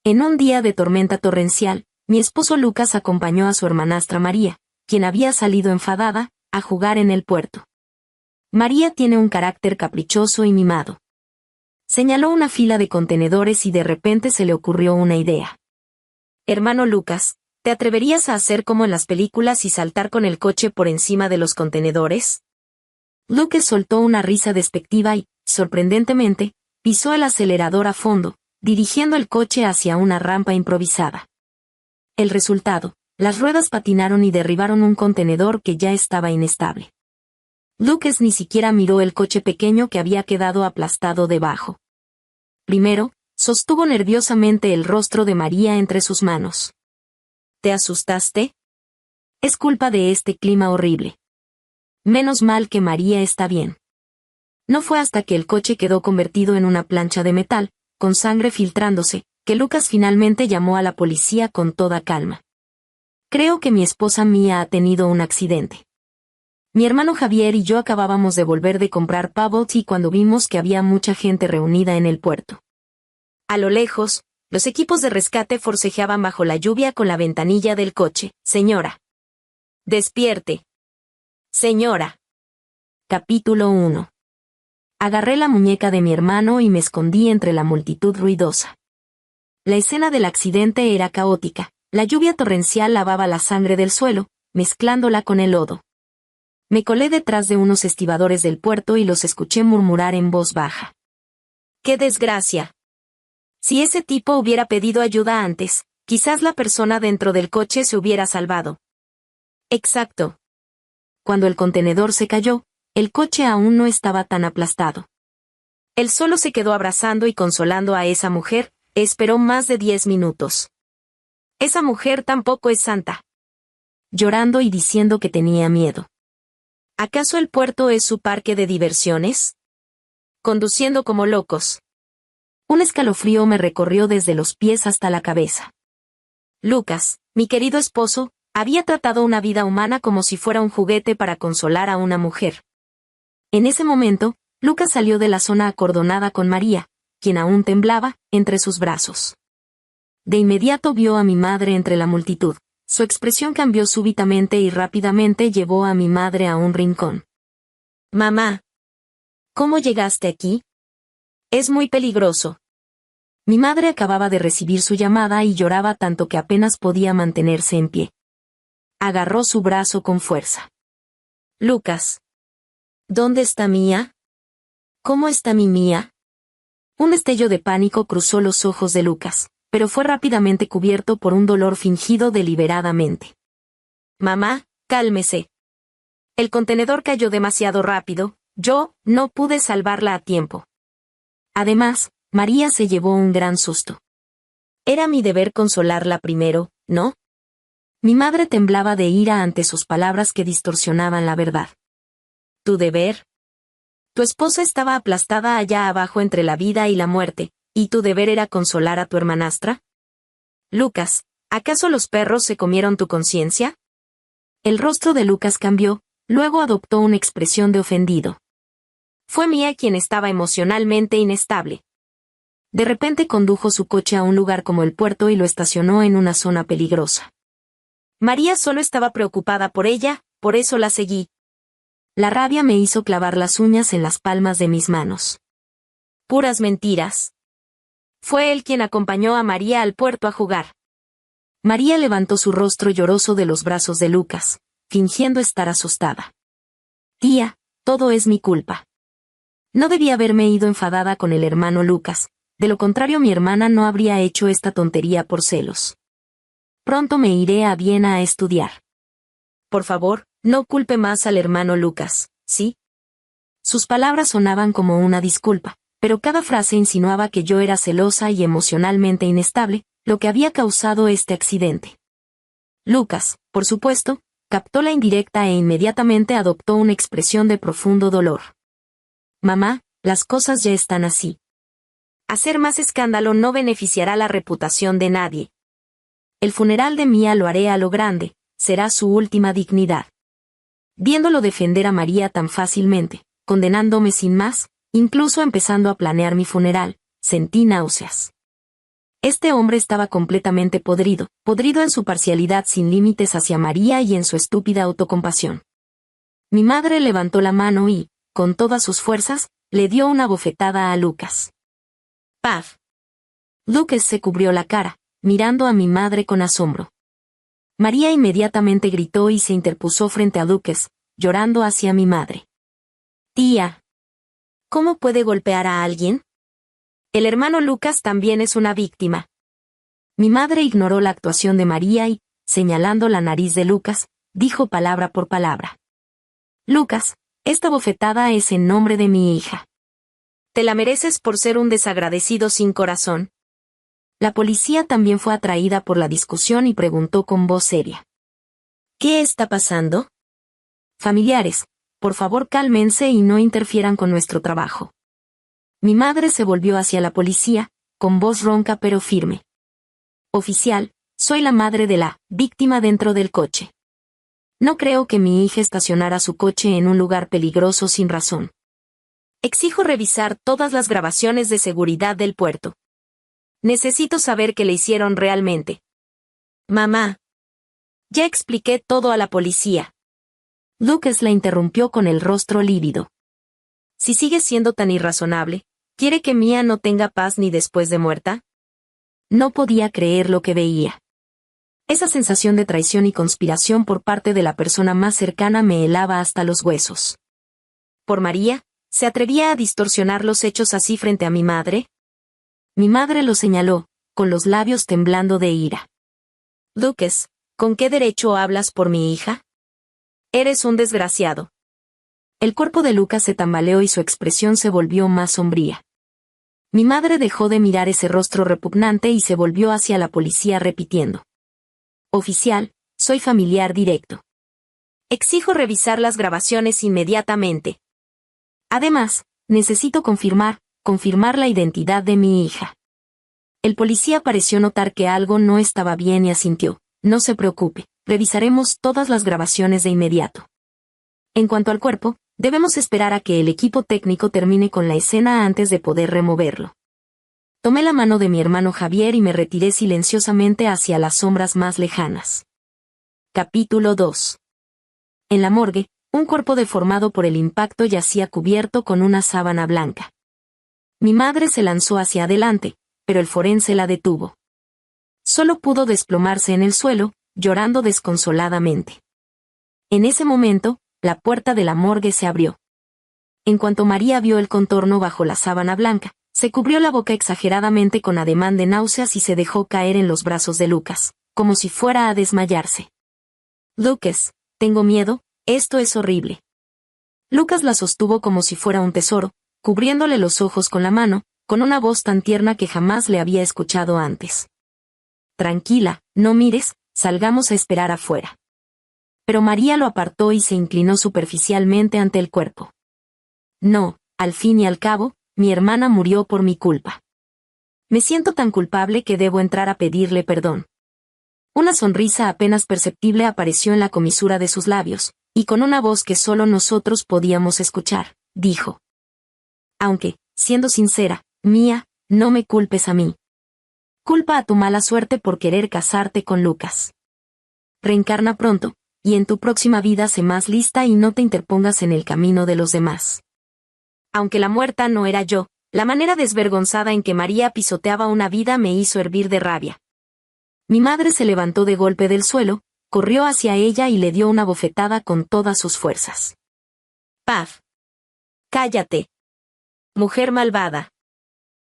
En un día de tormenta torrencial, mi esposo Lucas acompañó a su hermanastra María, quien había salido enfadada, a jugar en el puerto. María tiene un carácter caprichoso y mimado. Señaló una fila de contenedores y de repente se le ocurrió una idea. Hermano Lucas, ¿te atreverías a hacer como en las películas y saltar con el coche por encima de los contenedores? Lucas soltó una risa despectiva y, sorprendentemente, pisó el acelerador a fondo, dirigiendo el coche hacia una rampa improvisada. El resultado, las ruedas patinaron y derribaron un contenedor que ya estaba inestable. Lucas ni siquiera miró el coche pequeño que había quedado aplastado debajo. Primero, sostuvo nerviosamente el rostro de María entre sus manos. ¿Te asustaste? Es culpa de este clima horrible. Menos mal que María está bien. No fue hasta que el coche quedó convertido en una plancha de metal, con sangre filtrándose, que Lucas finalmente llamó a la policía con toda calma. Creo que mi esposa Mía ha tenido un accidente. Mi hermano Javier y yo acabábamos de volver de comprar bubble tea cuando vimos que había mucha gente reunida en el puerto. A lo lejos, los equipos de rescate forcejeaban bajo la lluvia con la ventanilla del coche. Señora. Despierte. Señora. Capítulo 1. Agarré la muñeca de mi hermano y me escondí entre la multitud ruidosa. La escena del accidente era caótica. La lluvia torrencial lavaba la sangre del suelo, mezclándola con el lodo. Me colé detrás de unos estibadores del puerto y los escuché murmurar en voz baja. ¡Qué desgracia! Si ese tipo hubiera pedido ayuda antes, quizás la persona dentro del coche se hubiera salvado. Exacto. Cuando el contenedor se cayó, el coche aún no estaba tan aplastado. Él solo se quedó abrazando y consolando a esa mujer, esperó más de 10 minutos. Esa mujer tampoco es santa. Llorando y diciendo que tenía miedo. ¿Acaso el puerto es su parque de diversiones? Conduciendo como locos. Un escalofrío me recorrió desde los pies hasta la cabeza. Lucas, mi querido esposo, había tratado una vida humana como si fuera un juguete para consolar a una mujer. En ese momento, Lucas salió de la zona acordonada con María, quien aún temblaba, entre sus brazos. De inmediato vio a mi madre entre la multitud. Su expresión cambió súbitamente y rápidamente llevó a mi madre a un rincón. Mamá. ¿Cómo llegaste aquí? Es muy peligroso. Mi madre acababa de recibir su llamada y lloraba tanto que apenas podía mantenerse en pie. Agarró su brazo con fuerza. Lucas. ¿Dónde está Mía? ¿Cómo está mi Mía? Un destello de pánico cruzó los ojos de Lucas, pero fue rápidamente cubierto por un dolor fingido deliberadamente. Mamá, cálmese. El contenedor cayó demasiado rápido, yo no pude salvarla a tiempo. Además, María se llevó un gran susto. Era mi deber consolarla primero, ¿no? Mi madre temblaba de ira ante sus palabras que distorsionaban la verdad. ¿Tu deber? Tu esposa estaba aplastada allá abajo entre la vida y la muerte, ¿y tu deber era consolar a tu hermanastra? Lucas, ¿acaso los perros se comieron tu conciencia? El rostro de Lucas cambió, luego adoptó una expresión de ofendido. Fue Mía quien estaba emocionalmente inestable. De repente condujo su coche a un lugar como el puerto y lo estacionó en una zona peligrosa. María solo estaba preocupada por ella, por eso la seguí. La rabia me hizo clavar las uñas en las palmas de mis manos. Puras mentiras. Fue él quien acompañó a María al puerto a jugar. María levantó su rostro lloroso de los brazos de Lucas, fingiendo estar asustada. Tía, todo es mi culpa. No debía haberme ido enfadada con el hermano Lucas, de lo contrario mi hermana no habría hecho esta tontería por celos. Pronto me iré a Viena a estudiar. Por favor, no culpe más al hermano Lucas, ¿sí? Sus palabras sonaban como una disculpa, pero cada frase insinuaba que yo era celosa y emocionalmente inestable, lo que había causado este accidente. Lucas, por supuesto, captó la indirecta e inmediatamente adoptó una expresión de profundo dolor. Mamá, las cosas ya están así. Hacer más escándalo no beneficiará la reputación de nadie. El funeral de Mía lo haré a lo grande, será su última dignidad. Viéndolo defender a María tan fácilmente, condenándome sin más, incluso empezando a planear mi funeral, sentí náuseas. Este hombre estaba completamente podrido en su parcialidad sin límites hacia María y en su estúpida autocompasión. Mi madre levantó la mano y, con todas sus fuerzas, le dio una bofetada a Lucas. ¡Paf! Lucas se cubrió la cara, mirando a mi madre con asombro. María inmediatamente gritó y se interpuso frente a Lucas, llorando hacia mi madre. Tía, ¿cómo puede golpear a alguien? El hermano Lucas también es una víctima. Mi madre ignoró la actuación de María y, señalando la nariz de Lucas, dijo palabra por palabra. Lucas, esta bofetada es en nombre de mi hija. Te la mereces por ser un desagradecido sin corazón. La policía también fue atraída por la discusión y preguntó con voz seria. ¿Qué está pasando? Familiares, por favor cálmense y no interfieran con nuestro trabajo. Mi madre se volvió hacia la policía, con voz ronca pero firme. Oficial, soy la madre de la víctima dentro del coche. No creo que mi hija estacionara su coche en un lugar peligroso sin razón. Exijo revisar todas las grabaciones de seguridad del puerto. Necesito saber qué le hicieron realmente. Mamá. Ya expliqué todo a la policía. Lucas la interrumpió con el rostro lívido. Si sigue siendo tan irrazonable, ¿quiere que Mía no tenga paz ni después de muerta? No podía creer lo que veía. Esa sensación de traición y conspiración por parte de la persona más cercana me helaba hasta los huesos. ¿Por María? ¿Se atrevía a distorsionar los hechos así frente a mi madre? Mi madre lo señaló, con los labios temblando de ira. Lucas, ¿con qué derecho hablas por mi hija? Eres un desgraciado. El cuerpo de Lucas se tambaleó y su expresión se volvió más sombría. Mi madre dejó de mirar ese rostro repugnante y se volvió hacia la policía repitiendo. Oficial, soy familiar directo. Exijo revisar las grabaciones inmediatamente. Además, necesito confirmar la identidad de mi hija. El policía pareció notar que algo no estaba bien y asintió. No se preocupe, revisaremos todas las grabaciones de inmediato. En cuanto al cuerpo, debemos esperar a que el equipo técnico termine con la escena antes de poder removerlo. Tomé la mano de mi hermano Javier y me retiré silenciosamente hacia las sombras más lejanas. Capítulo 2. En la morgue, un cuerpo deformado por el impacto yacía cubierto con una sábana blanca. Mi madre se lanzó hacia adelante, pero el forense la detuvo. Solo pudo desplomarse en el suelo, llorando desconsoladamente. En ese momento, la puerta de la morgue se abrió. En cuanto María vio el contorno bajo la sábana blanca, se cubrió la boca exageradamente con ademán de náuseas y se dejó caer en los brazos de Lucas, como si fuera a desmayarse. Lucas, tengo miedo, esto es horrible. Lucas la sostuvo como si fuera un tesoro, cubriéndole los ojos con la mano, con una voz tan tierna que jamás le había escuchado antes. Tranquila, no mires, salgamos a esperar afuera. Pero María lo apartó y se inclinó superficialmente ante el cuerpo. No, al fin y al cabo, mi hermana murió por mi culpa. Me siento tan culpable que debo entrar a pedirle perdón. Una sonrisa apenas perceptible apareció en la comisura de sus labios, y con una voz que solo nosotros podíamos escuchar, dijo. Aunque, siendo sincera, Mía, no me culpes a mí. Culpa a tu mala suerte por querer casarte con Lucas. Reencarna pronto, y en tu próxima vida sé más lista y no te interpongas en el camino de los demás. Aunque la muerta no era yo, la manera desvergonzada en que María pisoteaba una vida me hizo hervir de rabia. Mi madre se levantó de golpe del suelo, corrió hacia ella y le dio una bofetada con todas sus fuerzas. ¡Paf! ¡Cállate! Mujer malvada.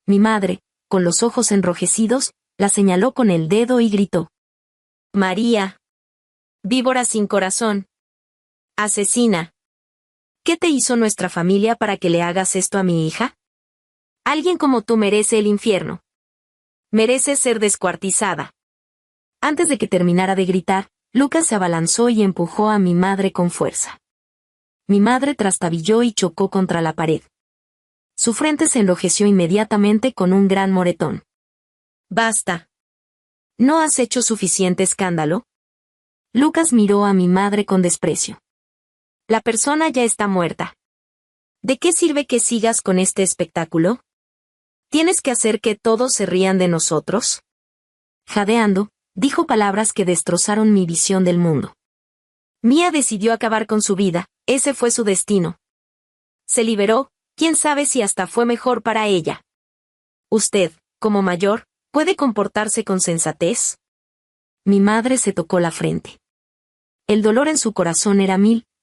Mi madre, con los ojos enrojecidos, la señaló con el dedo y gritó. María. Víbora sin corazón. Asesina. ¿Qué te hizo nuestra familia para que le hagas esto a mi hija? Alguien como tú merece el infierno. Merece ser descuartizada. Antes de que terminara de gritar, Lucas se abalanzó y empujó a mi madre con fuerza. Mi madre trastabilló y chocó contra la pared. Su frente se enrojeció inmediatamente con un gran moretón. Basta. ¿No has hecho suficiente escándalo? Lucas miró a mi madre con desprecio. La persona ya está muerta. ¿De qué sirve que sigas con este espectáculo? ¿Tienes que hacer que todos se rían de nosotros? Jadeando, dijo palabras que destrozaron mi visión del mundo. Mia decidió acabar con su vida, ese fue su destino. Se liberó, quién sabe si hasta fue mejor para ella. Usted, como mayor, ¿puede comportarse con sensatez? Mi madre se tocó la frente. El dolor en su corazón era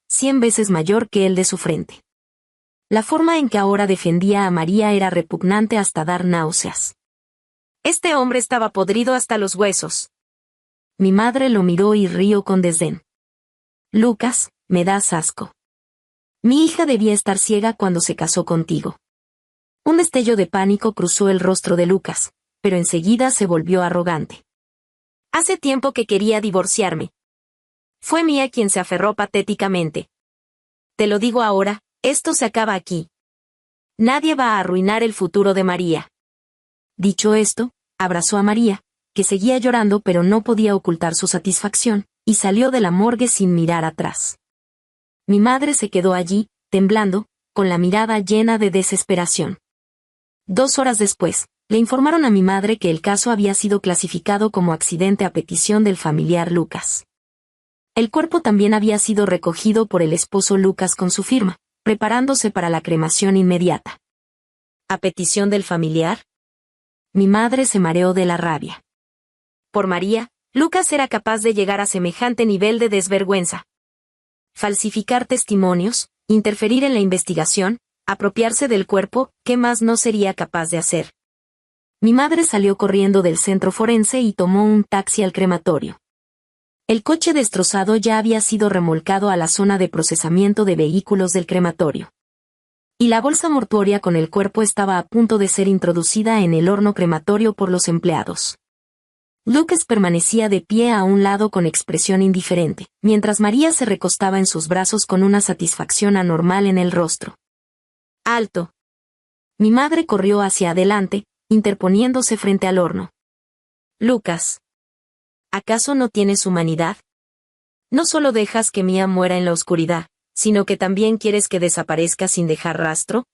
100 veces mayor que el de su frente. La forma en que ahora defendía a María era repugnante hasta dar náuseas. Este hombre estaba podrido hasta los huesos. Mi madre lo miró y rió con desdén. Lucas, me das asco. Mi hija debía estar ciega cuando se casó contigo. Un destello de pánico cruzó el rostro de Lucas, pero enseguida se volvió arrogante. Hace tiempo que quería divorciarme. Fue Mia quien se aferró patéticamente. Te lo digo ahora, esto se acaba aquí. Nadie va a arruinar el futuro de María. Dicho esto, abrazó a María, que seguía llorando pero no podía ocultar su satisfacción, y salió de la morgue sin mirar atrás. Mi madre se quedó allí, temblando, con la mirada llena de desesperación. 2 horas después, le informaron a mi madre que el caso había sido clasificado como accidente a petición del familiar Lucas. El cuerpo también había sido recogido por el esposo Lucas con su firma, preparándose para la cremación inmediata. ¿A petición del familiar? Mi madre se mareó de la rabia. Por María, Lucas era capaz de llegar a semejante nivel de desvergüenza. Falsificar testimonios, interferir en la investigación, apropiarse del cuerpo, ¿qué más no sería capaz de hacer? Mi madre salió corriendo del centro forense y tomó un taxi al crematorio. El coche destrozado ya había sido remolcado a la zona de procesamiento de vehículos del crematorio. Y la bolsa mortuoria con el cuerpo estaba a punto de ser introducida en el horno crematorio por los empleados. Lucas permanecía de pie a un lado con expresión indiferente, mientras María se recostaba en sus brazos con una satisfacción anormal en el rostro. ¡Alto! Mi madre corrió hacia adelante, interponiéndose frente al horno. Lucas, ¿acaso no tienes humanidad? No solo dejas que Mia muera en la oscuridad, sino que también quieres que desaparezca sin dejar rastro.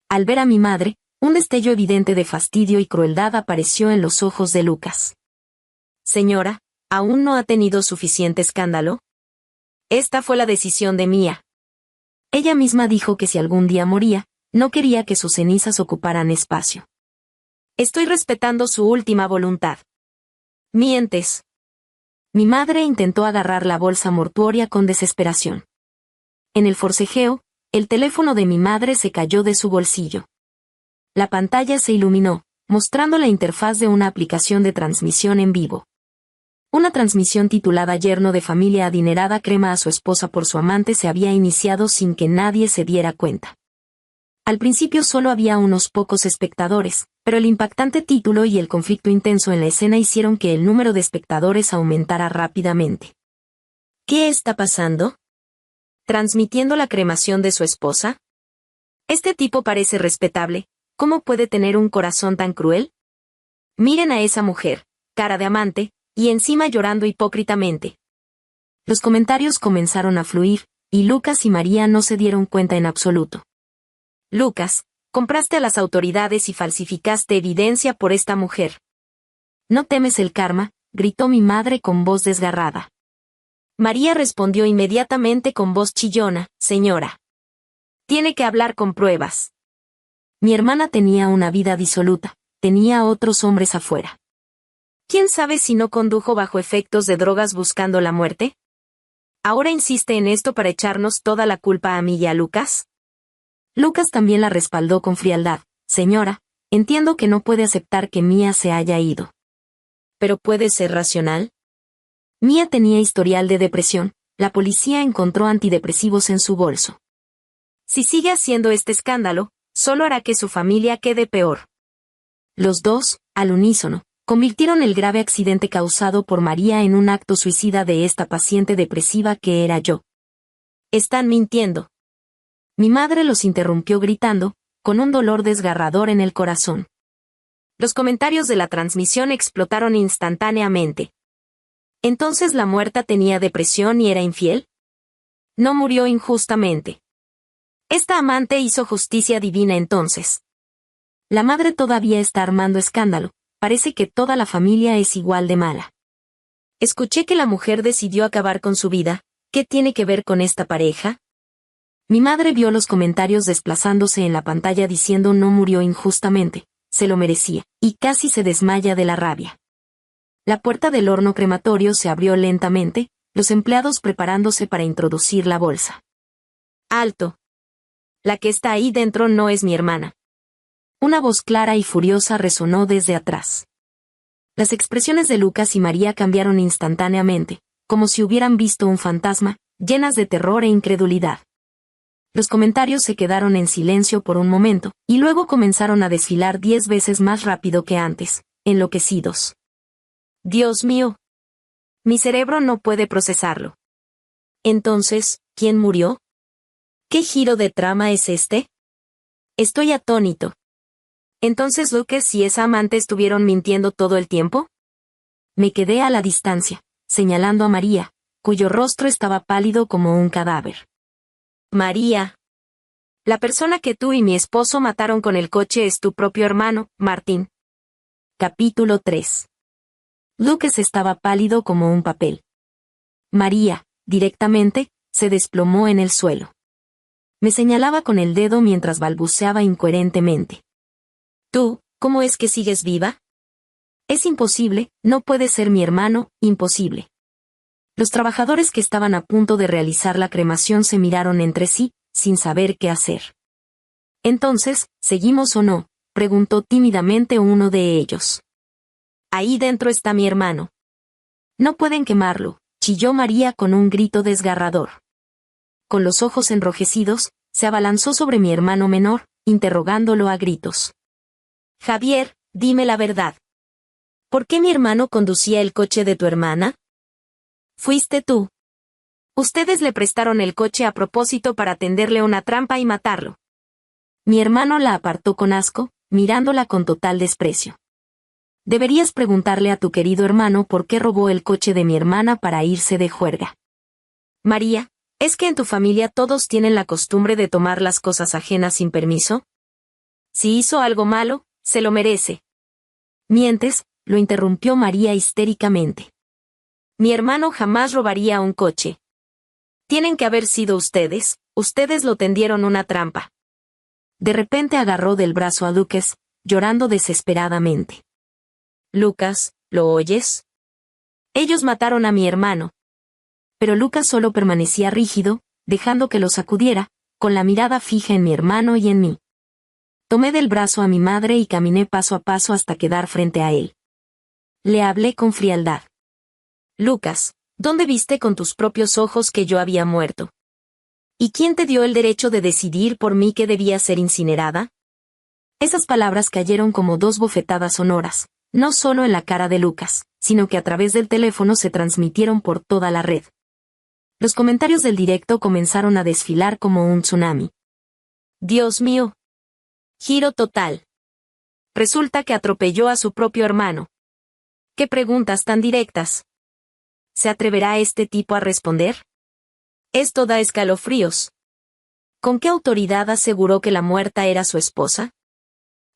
Al ver a mi madre, un destello evidente de fastidio y crueldad apareció en los ojos de Lucas. Señora, ¿aún no ha tenido suficiente escándalo? Esta fue la decisión de Mia. Ella misma dijo que si algún día moría, no quería que sus cenizas ocuparan espacio. Estoy respetando su última voluntad. Mientes. Mi madre intentó agarrar la bolsa mortuoria con desesperación. En el forcejeo, el teléfono de mi madre se cayó de su bolsillo. La pantalla se iluminó, mostrando la interfaz de una aplicación de transmisión en vivo. Una transmisión titulada Yerno de familia adinerada crema a su esposa por su amante se había iniciado sin que nadie se diera cuenta. Al principio solo había unos pocos espectadores, pero el impactante título y el conflicto intenso en la escena hicieron que el número de espectadores aumentara rápidamente. ¿Qué está pasando? ¿Transmitiendo la cremación de su esposa? Este tipo parece respetable, ¿cómo puede tener un corazón tan cruel? Miren a esa mujer, cara de amante, y encima llorando hipócritamente. Los comentarios comenzaron a fluir, y Lucas y María no se dieron cuenta en absoluto. Lucas, compraste a las autoridades y falsificaste evidencia por esta mujer. ¿No temes el karma?, gritó mi madre con voz desgarrada. María respondió inmediatamente con voz chillona, señora. Tiene que hablar con pruebas. Mi hermana tenía una vida disoluta, tenía otros hombres afuera. ¿Quién sabe si no condujo bajo efectos de drogas buscando la muerte? ¿Ahora insiste en esto para echarnos toda la culpa a mí y a Lucas? Lucas también la respaldó con frialdad. Señora, entiendo que no puede aceptar que Mia se haya ido. ¿Pero puede ser racional? Mia tenía historial de depresión, la policía encontró antidepresivos en su bolso. Si sigue haciendo este escándalo, solo hará que su familia quede peor. Los dos, al unísono, convirtieron el grave accidente causado por María en un acto suicida de esta paciente depresiva que era yo. Están mintiendo. Mi madre los interrumpió gritando, con un dolor desgarrador en el corazón. Los comentarios de la transmisión explotaron instantáneamente. ¿Entonces la muerta tenía depresión y era infiel? No murió injustamente. Esta amante hizo justicia divina entonces. La madre todavía está armando escándalo, parece que toda la familia es igual de mala. Escuché que la mujer decidió acabar con su vida, ¿qué tiene que ver con esta pareja? Mi madre vio los comentarios desplazándose en la pantalla diciendo no murió injustamente, se lo merecía, y casi se desmaya de la rabia. La puerta del horno crematorio se abrió lentamente, los empleados preparándose para introducir la bolsa. ¡Alto! La que está ahí dentro no es mi hermana. Una voz clara y furiosa resonó desde atrás. Las expresiones de Lucas y María cambiaron instantáneamente, como si hubieran visto un fantasma, llenas de terror e incredulidad. Los comentarios se quedaron en silencio por un momento, y luego comenzaron a desfilar 10 veces más rápido que antes, enloquecidos. Dios mío. Mi cerebro no puede procesarlo. Entonces, ¿quién murió? ¿Qué giro de trama es este? Estoy atónito. ¿Entonces Lucas y esa amante estuvieron mintiendo todo el tiempo? Me quedé a la distancia, señalando a María, cuyo rostro estaba pálido como un cadáver. María. La persona que tú y mi esposo mataron con el coche es tu propio hermano, Martín. Capítulo 3. Lucas estaba pálido como un papel. María, directamente, se desplomó en el suelo. Me señalaba con el dedo mientras balbuceaba incoherentemente. Tú, ¿cómo es que sigues viva? Es imposible, no puede ser mi hermano, imposible. Los trabajadores que estaban a punto de realizar la cremación se miraron entre sí, sin saber qué hacer. Entonces, ¿seguimos o no?, preguntó tímidamente uno de ellos. Ahí dentro está mi hermano. No pueden quemarlo, chilló María con un grito desgarrador. Con los ojos enrojecidos, se abalanzó sobre mi hermano menor, interrogándolo a gritos. Javier, dime la verdad. ¿Por qué mi hermano conducía el coche de tu hermana? Fuiste tú. Ustedes le prestaron el coche a propósito para tenderle una trampa y matarlo. Mi hermano la apartó con asco, mirándola con total desprecio. Deberías preguntarle a tu querido hermano por qué robó el coche de mi hermana para irse de juerga. María, ¿es que en tu familia todos tienen la costumbre de tomar las cosas ajenas sin permiso? Si hizo algo malo, se lo merece. Mientes, lo interrumpió María histéricamente. Mi hermano jamás robaría un coche. Tienen que haber sido ustedes lo tendieron una trampa. De repente agarró del brazo a Lucas, llorando desesperadamente. Lucas, ¿lo oyes? Ellos mataron a mi hermano. Pero Lucas solo permanecía rígido, dejando que lo sacudiera, con la mirada fija en mi hermano y en mí. Tomé del brazo a mi madre y caminé paso a paso hasta quedar frente a él. Le hablé con frialdad. Lucas, ¿dónde viste con tus propios ojos que yo había muerto? ¿Y quién te dio el derecho de decidir por mí que debía ser incinerada? Esas palabras cayeron como dos bofetadas sonoras, no solo en la cara de Lucas, sino que a través del teléfono se transmitieron por toda la red. Los comentarios del directo comenzaron a desfilar como un tsunami. Dios mío. Giro total. Resulta que atropelló a su propio hermano. ¿Qué preguntas tan directas? ¿Se atreverá este tipo a responder? Esto da escalofríos. ¿Con qué autoridad aseguró que la muerta era su esposa?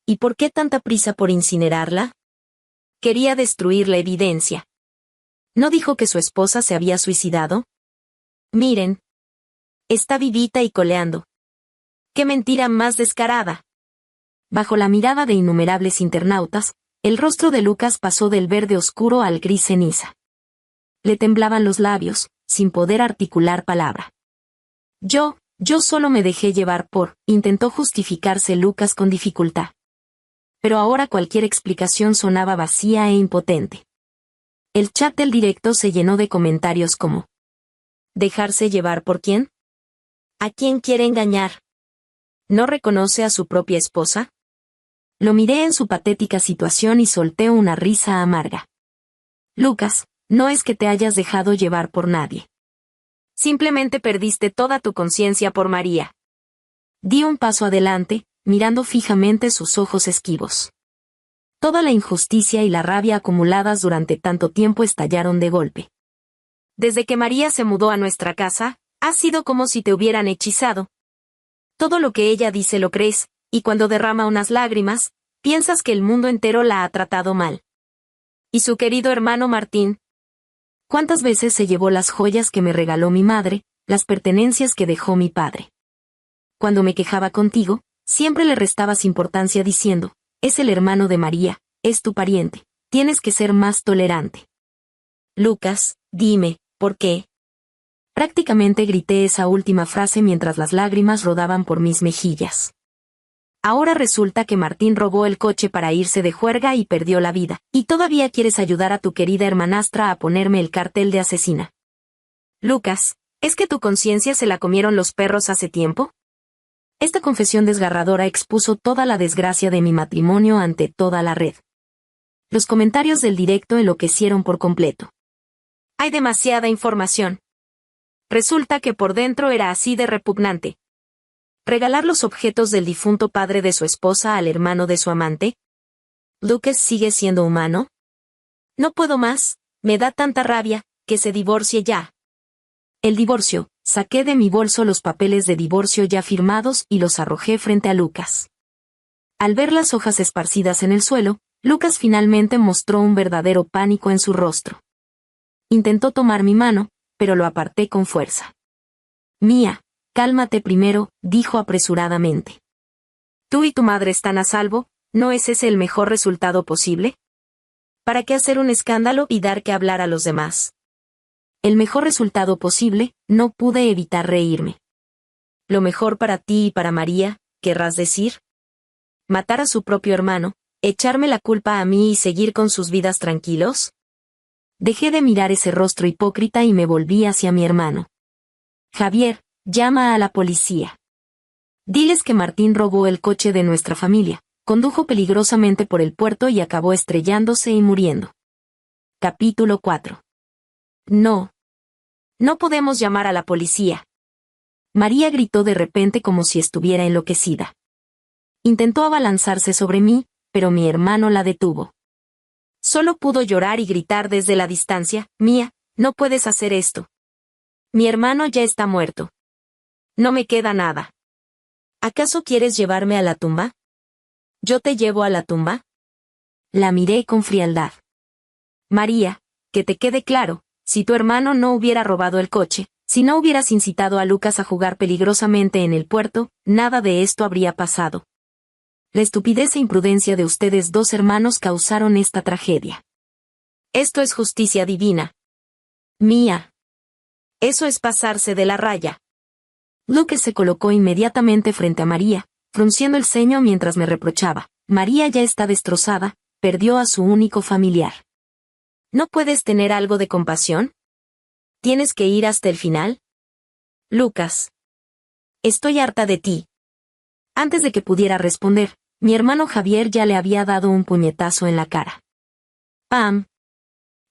¿Y por qué tanta prisa por incinerarla? Quería destruir la evidencia. ¿No dijo que su esposa se había suicidado? Miren. Está vivita y coleando. ¡Qué mentira más descarada! Bajo la mirada de innumerables internautas, el rostro de Lucas pasó del verde oscuro al gris ceniza. Le temblaban los labios, sin poder articular palabra. Yo solo me dejé llevar intentó justificarse Lucas con dificultad. Pero ahora cualquier explicación sonaba vacía e impotente. El chat del directo se llenó de comentarios como: ¿dejarse llevar por quién? ¿A quién quiere engañar? ¿No reconoce a su propia esposa? Lo miré en su patética situación y solté una risa amarga. Lucas, no es que te hayas dejado llevar por nadie. Simplemente perdiste toda tu conciencia por María. Di un paso adelante, mirando fijamente sus ojos esquivos. Toda la injusticia y la rabia acumuladas durante tanto tiempo estallaron de golpe. Desde que María se mudó a nuestra casa, ha sido como si te hubieran hechizado. Todo lo que ella dice lo crees, y cuando derrama unas lágrimas, Piensas que el mundo entero la ha tratado mal. ¿Y su querido hermano Martín? ¿Cuántas veces se llevó las joyas que me regaló mi madre, las pertenencias que dejó mi padre? Cuando me quejaba contigo, siempre le restabas importancia diciendo, es el hermano de María, es tu pariente, tienes que ser más tolerante. Lucas, dime, ¿por qué? Prácticamente grité esa última frase mientras las lágrimas rodaban por mis mejillas. Ahora resulta que Martín robó el coche para irse de juerga y perdió la vida, y todavía quieres ayudar a tu querida hermanastra a ponerme el cartel de asesina. Lucas, ¿es que tu conciencia se la comieron los perros hace tiempo? Esta confesión desgarradora expuso toda la desgracia de mi matrimonio ante toda la red. Los comentarios del directo enloquecieron por completo. Hay demasiada información. Resulta que por dentro era así de repugnante. ¿Regalar los objetos del difunto padre de su esposa al hermano de su amante? ¿Lucas sigue siendo humano? No puedo más, me da tanta rabia, que se divorcie ya. El divorcio, saqué de mi bolso los papeles de divorcio ya firmados y los arrojé frente a Lucas. Al ver las hojas esparcidas en el suelo, Lucas finalmente mostró un verdadero pánico en su rostro. Intentó tomar mi mano, pero lo aparté con fuerza. Mía, cálmate primero, dijo apresuradamente. Tú y tu madre están a salvo, ¿no es ese el mejor resultado posible? ¿Para qué hacer un escándalo y dar que hablar a los demás? El mejor resultado posible, no pude evitar reírme. ¿Lo mejor para ti y para María, querrás decir? ¿Matar a su propio hermano, echarme la culpa a mí y seguir con sus vidas tranquilos? Dejé de mirar ese rostro hipócrita y me volví hacia mi hermano. Javier, llama a la policía. Diles que Martín robó el coche de nuestra familia, condujo peligrosamente por el puerto y acabó estrellándose y muriendo. Capítulo 4. No. No podemos llamar a la policía. María gritó de repente como si estuviera enloquecida. Intentó abalanzarse sobre mí, pero mi hermano la detuvo. Solo pudo llorar y gritar desde la distancia, Mía, no puedes hacer esto. Mi hermano ya está muerto. No me queda nada. ¿Acaso quieres llevarme a la tumba? ¿Yo te llevo a la tumba? La miré con frialdad. María, que te quede claro, si tu hermano no hubiera robado el coche, si no hubieras incitado a Lucas a jugar peligrosamente en el puerto, nada de esto habría pasado. La estupidez e imprudencia de ustedes dos hermanos causaron esta tragedia. Esto es justicia divina. Mía. Eso es pasarse de la raya. Lucas se colocó inmediatamente frente a María, frunciendo el ceño mientras me reprochaba. María ya está destrozada, perdió a su único familiar. ¿No puedes tener algo de compasión? ¿Tienes que ir hasta el final? Lucas. Estoy harta de ti. Antes de que pudiera responder, mi hermano Javier ya le había dado un puñetazo en la cara. ¡Pam!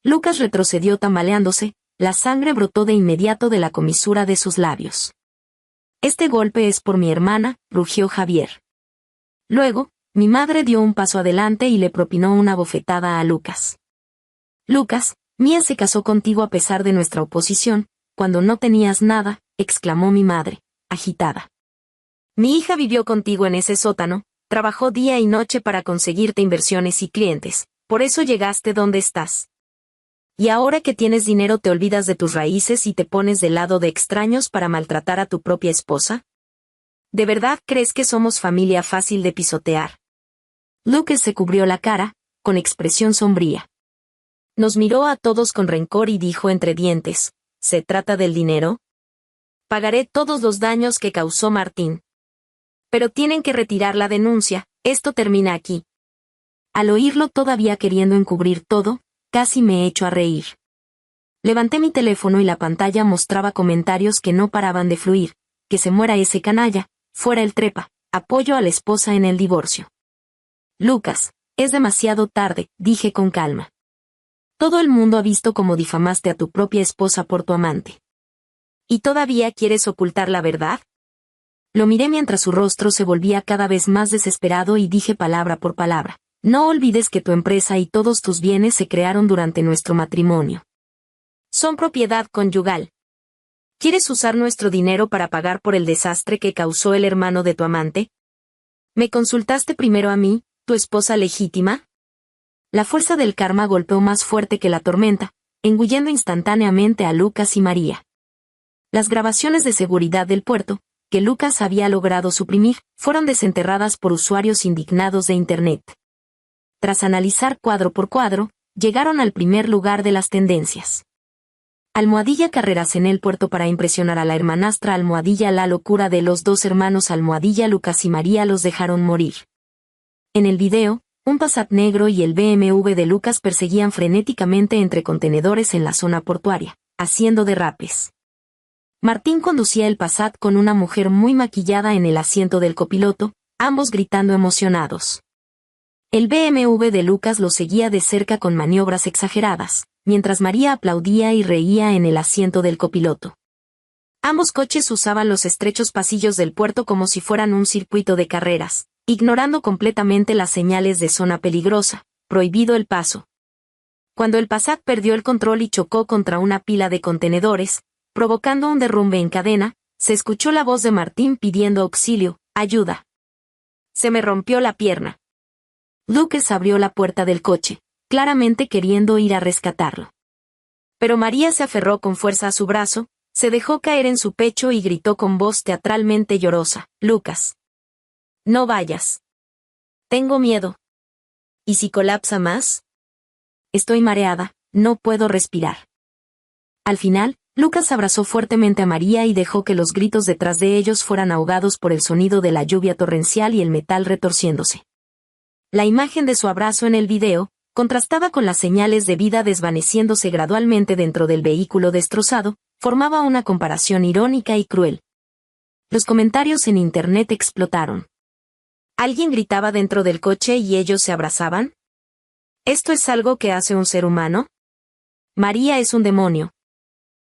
Lucas retrocedió tambaleándose, la sangre brotó de inmediato de la comisura de sus labios. Este golpe es por mi hermana, rugió Javier. Luego, mi madre dio un paso adelante y le propinó una bofetada a Lucas. Lucas, Mía se casó contigo a pesar de nuestra oposición, cuando no tenías nada, exclamó mi madre, agitada. Mi hija vivió contigo en ese sótano, trabajó día y noche para conseguirte inversiones y clientes, por eso llegaste donde estás. Y ahora que tienes dinero te olvidas de tus raíces y te pones del lado de extraños para maltratar a tu propia esposa. ¿De verdad crees que somos familia fácil de pisotear? Lucas se cubrió la cara, con expresión sombría. Nos miró a todos con rencor y dijo entre dientes, ¿se trata del dinero? Pagaré todos los daños que causó Martín. Pero tienen que retirar la denuncia, esto termina aquí. Al oírlo todavía queriendo encubrir todo, casi me echo a reír. Levanté mi teléfono y la pantalla mostraba comentarios que no paraban de fluir, que se muera ese canalla, fuera el trepa, apoyo a la esposa en el divorcio. Lucas, es demasiado tarde, dije con calma. Todo el mundo ha visto cómo difamaste a tu propia esposa por tu amante. ¿Y todavía quieres ocultar la verdad? Lo miré mientras su rostro se volvía cada vez más desesperado y dije palabra por palabra. No olvides que tu empresa y todos tus bienes se crearon durante nuestro matrimonio. Son propiedad conyugal. ¿Quieres usar nuestro dinero para pagar por el desastre que causó el hermano de tu amante? Me consultaste primero a mí, ¿Tu esposa legítima? La fuerza del karma golpeó más fuerte que la tormenta, engullendo instantáneamente a Lucas y María. Las grabaciones de seguridad del puerto, que Lucas había logrado suprimir, fueron desenterradas por usuarios indignados de Internet. Tras analizar cuadro por cuadro, llegaron al primer lugar de las tendencias. Almohadilla carreras en el puerto para impresionar a la hermanastra. Almohadilla la locura de los dos hermanos. Almohadilla Lucas y María los dejaron morir. En el video, un Passat negro y el BMW de Lucas perseguían frenéticamente entre contenedores en la zona portuaria, haciendo derrapes. Martín conducía el Passat con una mujer muy maquillada en el asiento del copiloto, ambos gritando emocionados. El BMW de Lucas lo seguía de cerca con maniobras exageradas, mientras María aplaudía y reía en el asiento del copiloto. Ambos coches usaban los estrechos pasillos del puerto como si fueran un circuito de carreras, ignorando completamente las señales de zona peligrosa, prohibido el paso. Cuando el Passat perdió el control y chocó contra una pila de contenedores, provocando un derrumbe en cadena, se escuchó la voz de Martín pidiendo auxilio, ayuda. Se me rompió la pierna. Lucas abrió la puerta del coche, claramente queriendo ir a rescatarlo. Pero María se aferró con fuerza a su brazo, se dejó caer en su pecho y gritó con voz teatralmente llorosa, Lucas. No vayas. Tengo miedo. ¿Y si colapsa más? Estoy mareada, no puedo respirar. Al final, Lucas abrazó fuertemente a María y dejó que los gritos detrás de ellos fueran ahogados por el sonido de la lluvia torrencial y el metal retorciéndose. La imagen de su abrazo en el video, contrastada con las señales de vida desvaneciéndose gradualmente dentro del vehículo destrozado, formaba una comparación irónica y cruel. Los comentarios en Internet explotaron. ¿Alguien gritaba dentro del coche y ellos se abrazaban? ¿Esto es algo que hace un ser humano? María es un demonio.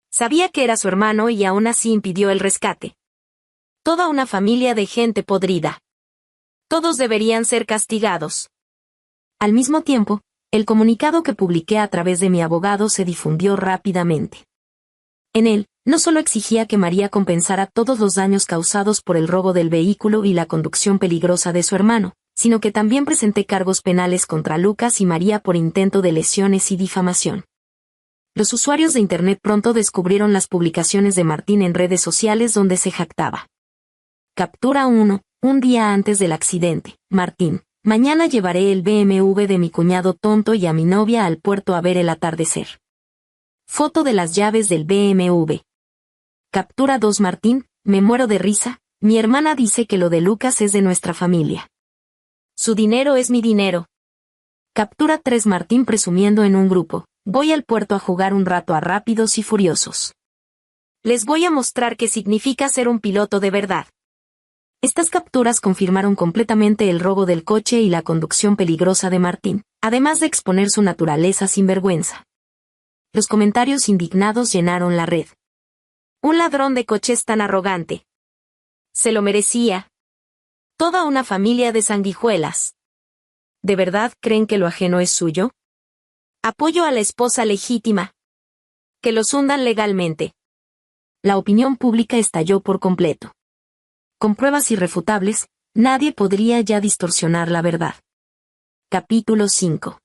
Sabía que era su hermano y aún así impidió el rescate. Toda una familia de gente podrida. Todos deberían ser castigados. Al mismo tiempo, el comunicado que publiqué a través de mi abogado se difundió rápidamente. En él, no solo exigía que María compensara todos los daños causados por el robo del vehículo y la conducción peligrosa de su hermano, sino que también presenté cargos penales contra Lucas y María por intento de lesiones y difamación. Los usuarios de Internet pronto descubrieron las publicaciones de Martín en redes sociales donde se jactaba. Captura 1. Un día antes del accidente, Martín. Mañana llevaré el BMW de mi cuñado tonto y a mi novia al puerto a ver el atardecer. Foto de las llaves del BMW. Captura 2. Martín, me muero de risa, mi hermana dice que lo de Lucas es de nuestra familia. Su dinero es mi dinero. Captura 3. Martín presumiendo en un grupo, voy al puerto a jugar un rato a Rápidos y Furiosos. Les voy a mostrar qué significa ser un piloto de verdad. Estas capturas confirmaron completamente el robo del coche y la conducción peligrosa de Martín, además de exponer su naturaleza sin vergüenza. Los comentarios indignados llenaron la red. Un ladrón de coches tan arrogante. Se lo merecía. Toda una familia de sanguijuelas. ¿De verdad creen que lo ajeno es suyo? Apoyo a la esposa legítima. Que los hundan legalmente. La opinión pública estalló por completo. Con pruebas irrefutables, nadie podría ya distorsionar la verdad. Capítulo 5.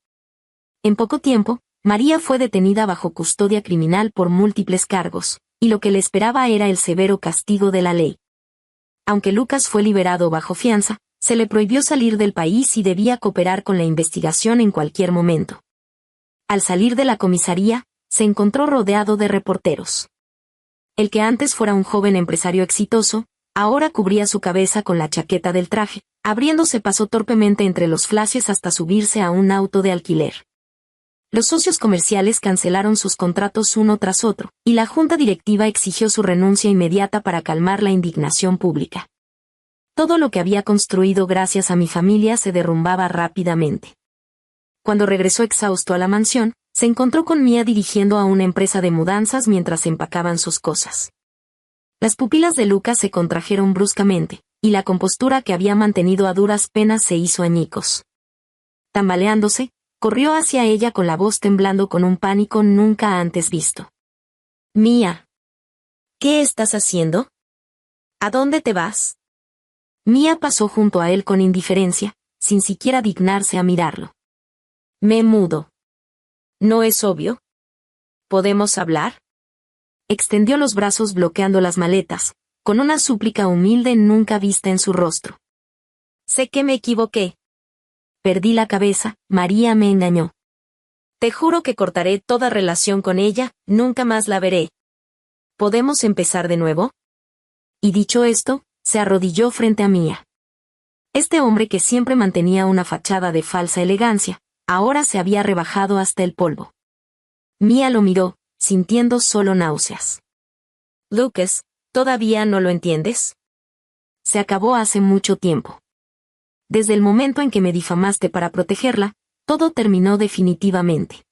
En poco tiempo, María fue detenida bajo custodia criminal por múltiples cargos, y lo que le esperaba era el severo castigo de la ley. Aunque Lucas fue liberado bajo fianza, se le prohibió salir del país y debía cooperar con la investigación en cualquier momento. Al salir de la comisaría, se encontró rodeado de reporteros. El que antes fuera un joven empresario exitoso, ahora cubría su cabeza con la chaqueta del traje, abriéndose paso torpemente entre los flashes hasta subirse a un auto de alquiler. Los socios comerciales cancelaron sus contratos uno tras otro, y la junta directiva exigió su renuncia inmediata para calmar la indignación pública. Todo lo que había construido gracias a mi familia se derrumbaba rápidamente. Cuando regresó exhausto a la mansión, se encontró con Mía dirigiendo a una empresa de mudanzas mientras empacaban sus cosas. Las pupilas de Lucas se contrajeron bruscamente, y la compostura que había mantenido a duras penas se hizo añicos. Tambaleándose, corrió hacia ella con la voz temblando con un pánico nunca antes visto. Mía. ¿Qué estás haciendo? ¿A dónde te vas? Mía pasó junto a él con indiferencia, sin siquiera dignarse a mirarlo. Me mudo. ¿No es obvio? ¿Podemos hablar? Extendió los brazos bloqueando las maletas, con una súplica humilde nunca vista en su rostro. Sé que me equivoqué. Perdí la cabeza, María me engañó. Te juro que cortaré toda relación con ella, nunca más la veré. ¿Podemos empezar de nuevo? Y dicho esto, se arrodilló frente a Mía. Este hombre que siempre mantenía una fachada de falsa elegancia, ahora se había rebajado hasta el polvo. Mía lo miró, sintiendo solo náuseas. Lucas, ¿todavía no lo entiendes? Se acabó hace mucho tiempo. Desde el momento en que me difamaste para protegerla, todo terminó definitivamente.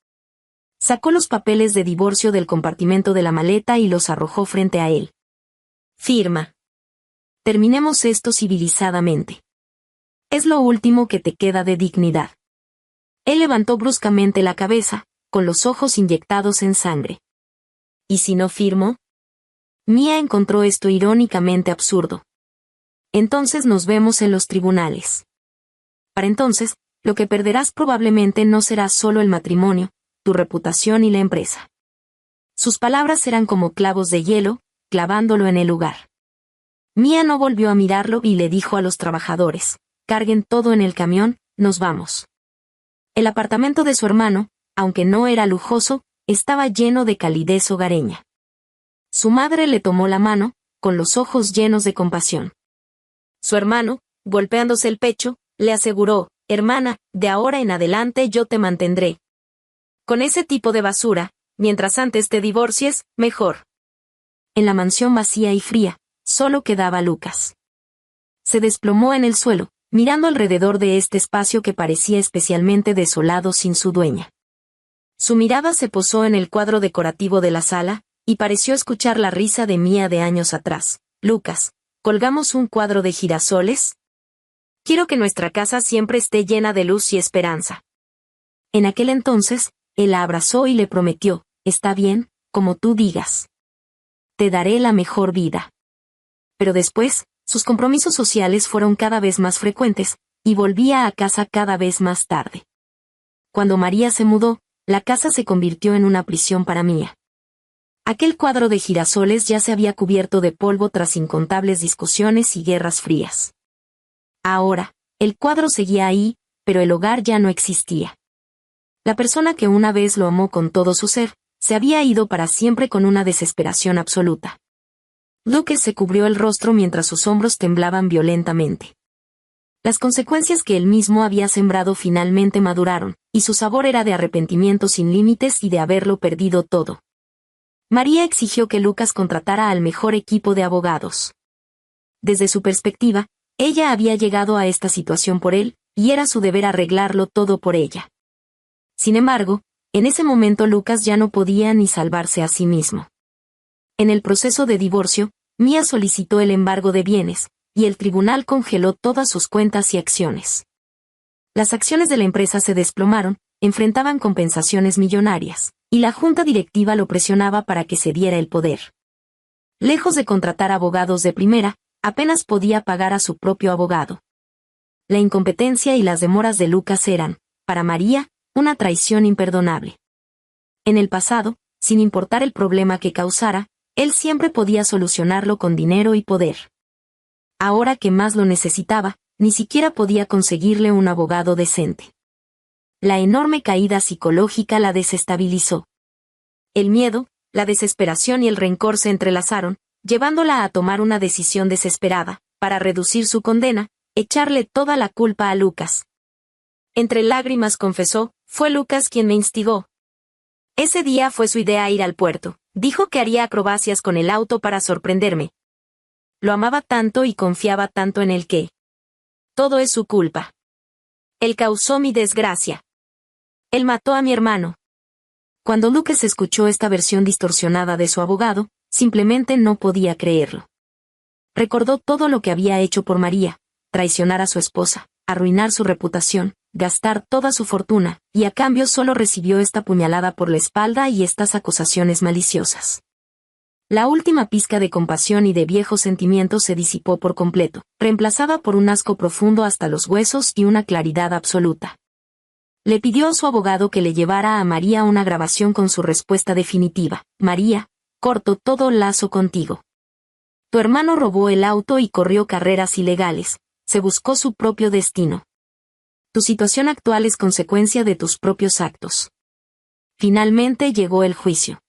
Sacó los papeles de divorcio del compartimento de la maleta y los arrojó frente a él. Firma. Terminemos esto civilizadamente. Es lo último que te queda de dignidad. Él levantó bruscamente la cabeza, con los ojos inyectados en sangre. ¿Y si no firmo? Mía encontró esto irónicamente absurdo. Entonces nos vemos en los tribunales. Para entonces, lo que perderás probablemente no será solo el matrimonio, tu reputación y la empresa. Sus palabras eran como clavos de hielo, clavándolo en el lugar. Mía no volvió a mirarlo y le dijo a los trabajadores, carguen todo en el camión, nos vamos. El apartamento de su hermano, aunque no era lujoso, estaba lleno de calidez hogareña. Su madre le tomó la mano, con los ojos llenos de compasión. Su hermano, golpeándose el pecho, le aseguró, hermana, de ahora en adelante yo te mantendré. Con ese tipo de basura, mientras antes te divorcies, mejor. En la mansión vacía y fría, solo quedaba Lucas. Se desplomó en el suelo, mirando alrededor de este espacio que parecía especialmente desolado sin su dueña. Su mirada se posó en el cuadro decorativo de la sala, y pareció escuchar la risa de Mía de años atrás. Lucas, ¿colgamos un cuadro de girasoles? Quiero que nuestra casa siempre esté llena de luz y esperanza. En aquel entonces, él la abrazó y le prometió, está bien, como tú digas. Te daré la mejor vida. Pero después, sus compromisos sociales fueron cada vez más frecuentes, y volvía a casa cada vez más tarde. Cuando María se mudó, la casa se convirtió en una prisión para Mía. Aquel cuadro de girasoles ya se había cubierto de polvo tras incontables discusiones y guerras frías. Ahora, el cuadro seguía ahí, pero el hogar ya no existía. La persona que una vez lo amó con todo su ser, se había ido para siempre con una desesperación absoluta. Lucas se cubrió el rostro mientras sus hombros temblaban violentamente. Las consecuencias que él mismo había sembrado finalmente maduraron, y su sabor era de arrepentimiento sin límites y de haberlo perdido todo. María exigió que Lucas contratara al mejor equipo de abogados. Desde su perspectiva, ella había llegado a esta situación por él, y era su deber arreglarlo todo por ella. Sin embargo, en ese momento Lucas ya no podía ni salvarse a sí mismo. En el proceso de divorcio, Mía solicitó el embargo de bienes, y el tribunal congeló todas sus cuentas y acciones. Las acciones de la empresa se desplomaron, enfrentaban compensaciones millonarias, y la junta directiva lo presionaba para que cediera el poder. Lejos de contratar abogados de primera, apenas podía pagar a su propio abogado. La incompetencia y las demoras de Lucas eran, para María, una traición imperdonable. En el pasado, sin importar el problema que causara, él siempre podía solucionarlo con dinero y poder. Ahora que más lo necesitaba, ni siquiera podía conseguirle un abogado decente. La enorme caída psicológica la desestabilizó. El miedo, la desesperación y el rencor se entrelazaron, llevándola a tomar una decisión desesperada, para reducir su condena, echarle toda la culpa a Lucas. Entre lágrimas confesó, fue Lucas quien me instigó. Ese día fue su idea ir al puerto, dijo que haría acrobacias con el auto para sorprenderme. Lo amaba tanto y confiaba tanto en él que... Todo es su culpa. Él causó mi desgracia. Él mató a mi hermano. Cuando Lucas escuchó esta versión distorsionada de su abogado, simplemente no podía creerlo. Recordó todo lo que había hecho por María, traicionar a su esposa, arruinar su reputación, gastar toda su fortuna, y a cambio solo recibió esta puñalada por la espalda y estas acusaciones maliciosas. La última pizca de compasión y de viejos sentimientos se disipó por completo, reemplazada por un asco profundo hasta los huesos y una claridad absoluta. Le pidió a su abogado que le llevara a María una grabación con su respuesta definitiva. María, corto todo lazo contigo. Tu hermano robó el auto y corrió carreras ilegales, se buscó su propio destino. Tu situación actual es consecuencia de tus propios actos. Finalmente llegó el juicio.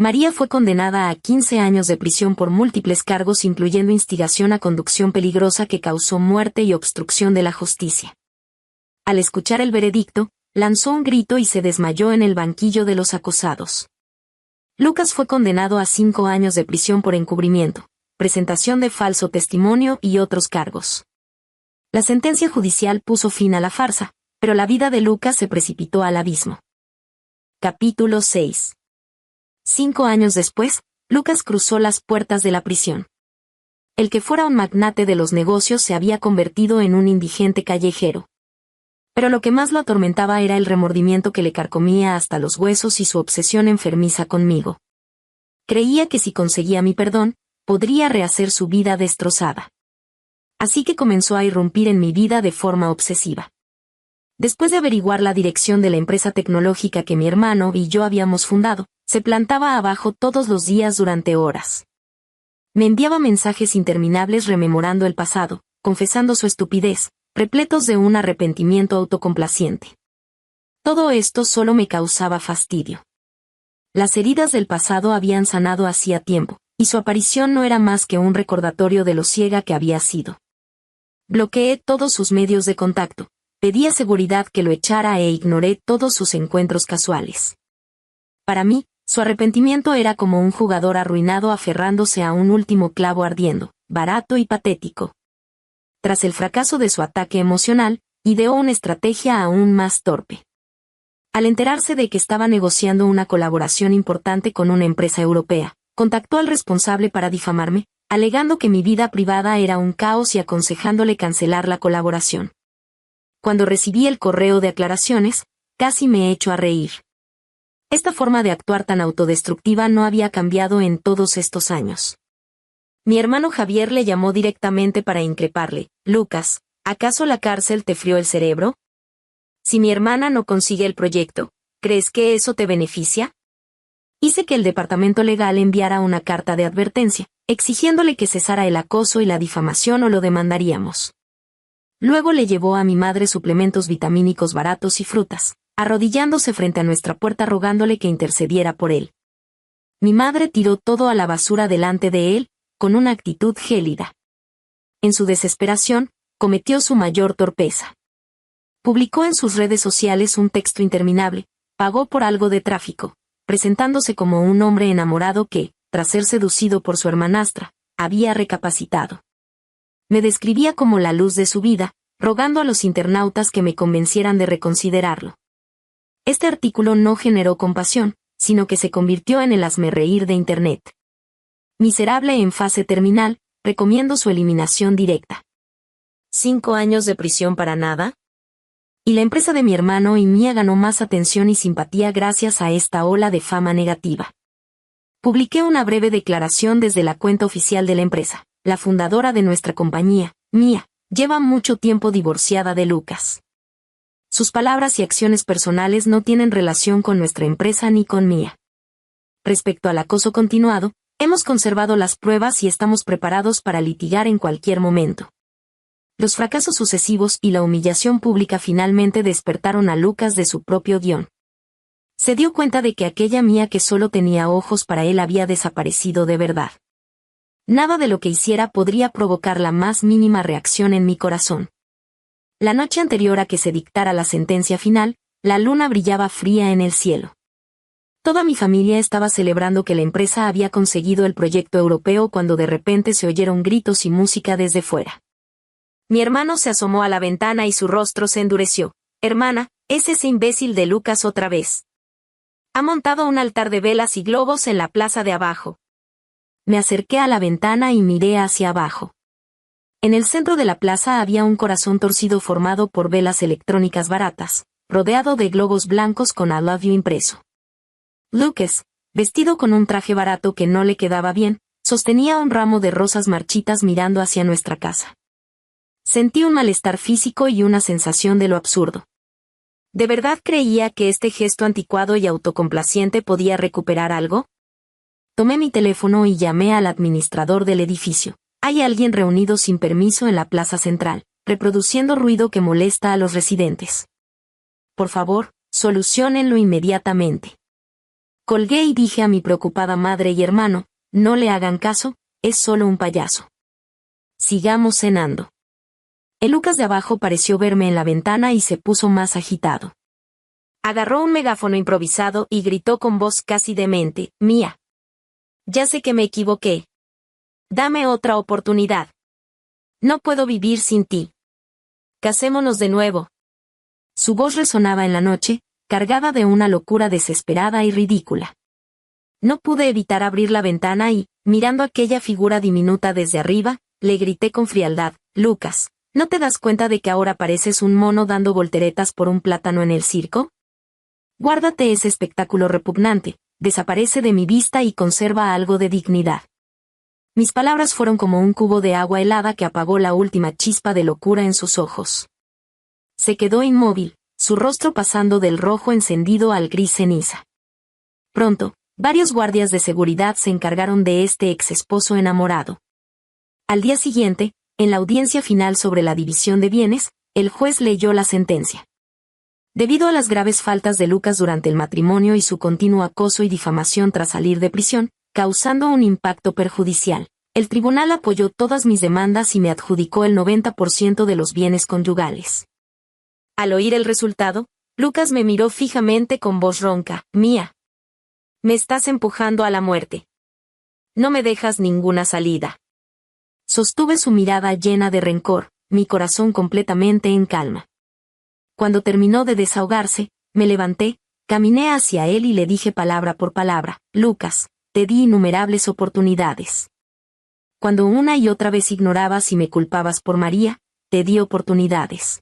María fue condenada a 15 años de prisión por múltiples cargos incluyendo instigación a conducción peligrosa que causó muerte y obstrucción de la justicia. Al escuchar el veredicto, lanzó un grito y se desmayó en el banquillo de los acusados. Lucas fue condenado a 5 años de prisión por encubrimiento, presentación de falso testimonio y otros cargos. La sentencia judicial puso fin a la farsa, pero la vida de Lucas se precipitó al abismo. Capítulo 6. 5 años después, Lucas cruzó las puertas de la prisión. El que fuera un magnate de los negocios se había convertido en un indigente callejero. Pero lo que más lo atormentaba era el remordimiento que le carcomía hasta los huesos y su obsesión enfermiza conmigo. Creía que si conseguía mi perdón, podría rehacer su vida destrozada. Así que comenzó a irrumpir en mi vida de forma obsesiva. Después de averiguar la dirección de la empresa tecnológica que mi hermano y yo habíamos fundado, se plantaba abajo todos los días durante horas. Me enviaba mensajes interminables rememorando el pasado, confesando su estupidez, repletos de un arrepentimiento autocomplaciente. Todo esto solo me causaba fastidio. Las heridas del pasado habían sanado hacía tiempo, y su aparición no era más que un recordatorio de lo ciega que había sido. Bloqueé todos sus medios de contacto, pedía seguridad que lo echara e ignoré todos sus encuentros casuales. Para mí, su arrepentimiento era como un jugador arruinado aferrándose a un último clavo ardiendo, barato y patético. Tras el fracaso de su ataque emocional, ideó una estrategia aún más torpe. Al enterarse de que estaba negociando una colaboración importante con una empresa europea, contactó al responsable para difamarme, alegando que mi vida privada era un caos y aconsejándole cancelar la colaboración. Cuando recibí el correo de aclaraciones, casi me echo a reír. Esta forma de actuar tan autodestructiva no había cambiado en todos estos años. Mi hermano Javier le llamó directamente para increparle. Lucas, ¿acaso la cárcel te frió el cerebro? Si mi hermana no consigue el proyecto, ¿crees que eso te beneficia? Hice que el departamento legal enviara una carta de advertencia, exigiéndole que cesara el acoso y la difamación o lo demandaríamos. Luego le llevó a mi madre suplementos vitamínicos baratos y frutas, arrodillándose frente a nuestra puerta rogándole que intercediera por él. Mi madre tiró todo a la basura delante de él, con una actitud gélida. En su desesperación, cometió su mayor torpeza. Publicó en sus redes sociales un texto interminable, pagó por algo de tráfico, presentándose como un hombre enamorado que, tras ser seducido por su hermanastra, había recapacitado. Me describía como la luz de su vida, rogando a los internautas que me convencieran de reconsiderarlo. Este artículo no generó compasión, sino que se convirtió en el hazmerreír de Internet. Miserable en fase terminal, recomiendo su eliminación directa. ¿5 años de prisión para nada? Y la empresa de mi hermano y mía ganó más atención y simpatía gracias a esta ola de fama negativa. Publiqué una breve declaración desde la cuenta oficial de la empresa. La fundadora de nuestra compañía, Mía, lleva mucho tiempo divorciada de Lucas. Sus palabras y acciones personales no tienen relación con nuestra empresa ni con Mía. Respecto al acoso continuado, hemos conservado las pruebas y estamos preparados para litigar en cualquier momento. Los fracasos sucesivos y la humillación pública finalmente despertaron a Lucas de su propio guión. Se dio cuenta de que aquella Mía que solo tenía ojos para él había desaparecido de verdad. Nada de lo que hiciera podría provocar la más mínima reacción en mi corazón. La noche anterior a que se dictara la sentencia final, la luna brillaba fría en el cielo. Toda mi familia estaba celebrando que la empresa había conseguido el proyecto europeo cuando de repente se oyeron gritos y música desde fuera. Mi hermano se asomó a la ventana y su rostro se endureció. Hermana, es ese imbécil de Lucas otra vez. Ha montado un altar de velas y globos en la plaza de abajo. Me acerqué a la ventana y miré hacia abajo. En el centro de la plaza había un corazón torcido formado por velas electrónicas baratas, rodeado de globos blancos con I love you impreso. Lucas, vestido con un traje barato que no le quedaba bien, sostenía un ramo de rosas marchitas mirando hacia nuestra casa. Sentí un malestar físico y una sensación de lo absurdo. ¿De verdad creía que este gesto anticuado y autocomplaciente podía recuperar algo? Tomé mi teléfono y llamé al administrador del edificio. Hay alguien reunido sin permiso en la plaza central, reproduciendo ruido que molesta a los residentes. Por favor, soluciónenlo inmediatamente. Colgué y dije a mi preocupada madre y hermano, no le hagan caso, es solo un payaso. Sigamos cenando. El Lucas de abajo pareció verme en la ventana y se puso más agitado. Agarró un megáfono improvisado y gritó con voz casi demente, Mía. Ya sé que me equivoqué. Dame otra oportunidad. No puedo vivir sin ti. Casémonos de nuevo. Su voz resonaba en la noche, cargada de una locura desesperada y ridícula. No pude evitar abrir la ventana y, mirando aquella figura diminuta desde arriba, le grité con frialdad, Lucas, ¿no te das cuenta de que ahora pareces un mono dando volteretas por un plátano en el circo? Guárdate ese espectáculo repugnante, desaparece de mi vista y conserva algo de dignidad. Mis palabras fueron como un cubo de agua helada que apagó la última chispa de locura en sus ojos. Se quedó inmóvil, su rostro pasando del rojo encendido al gris ceniza. Pronto, varios guardias de seguridad se encargaron de este ex esposo enamorado. Al día siguiente, en la audiencia final sobre la división de bienes, el juez leyó la sentencia. Debido a las graves faltas de Lucas durante el matrimonio y su continuo acoso y difamación tras salir de prisión, causando un impacto perjudicial, el tribunal apoyó todas mis demandas y me adjudicó el 90% de los bienes conyugales. Al oír el resultado, Lucas me miró fijamente con voz ronca, Mía. Me estás empujando a la muerte. No me dejas ninguna salida. Sostuve su mirada llena de rencor, mi corazón completamente en calma. Cuando terminó de desahogarse, me levanté, caminé hacia él y le dije palabra por palabra, Lucas, te di innumerables oportunidades. Cuando una y otra vez ignorabas y me culpabas por María, te di oportunidades.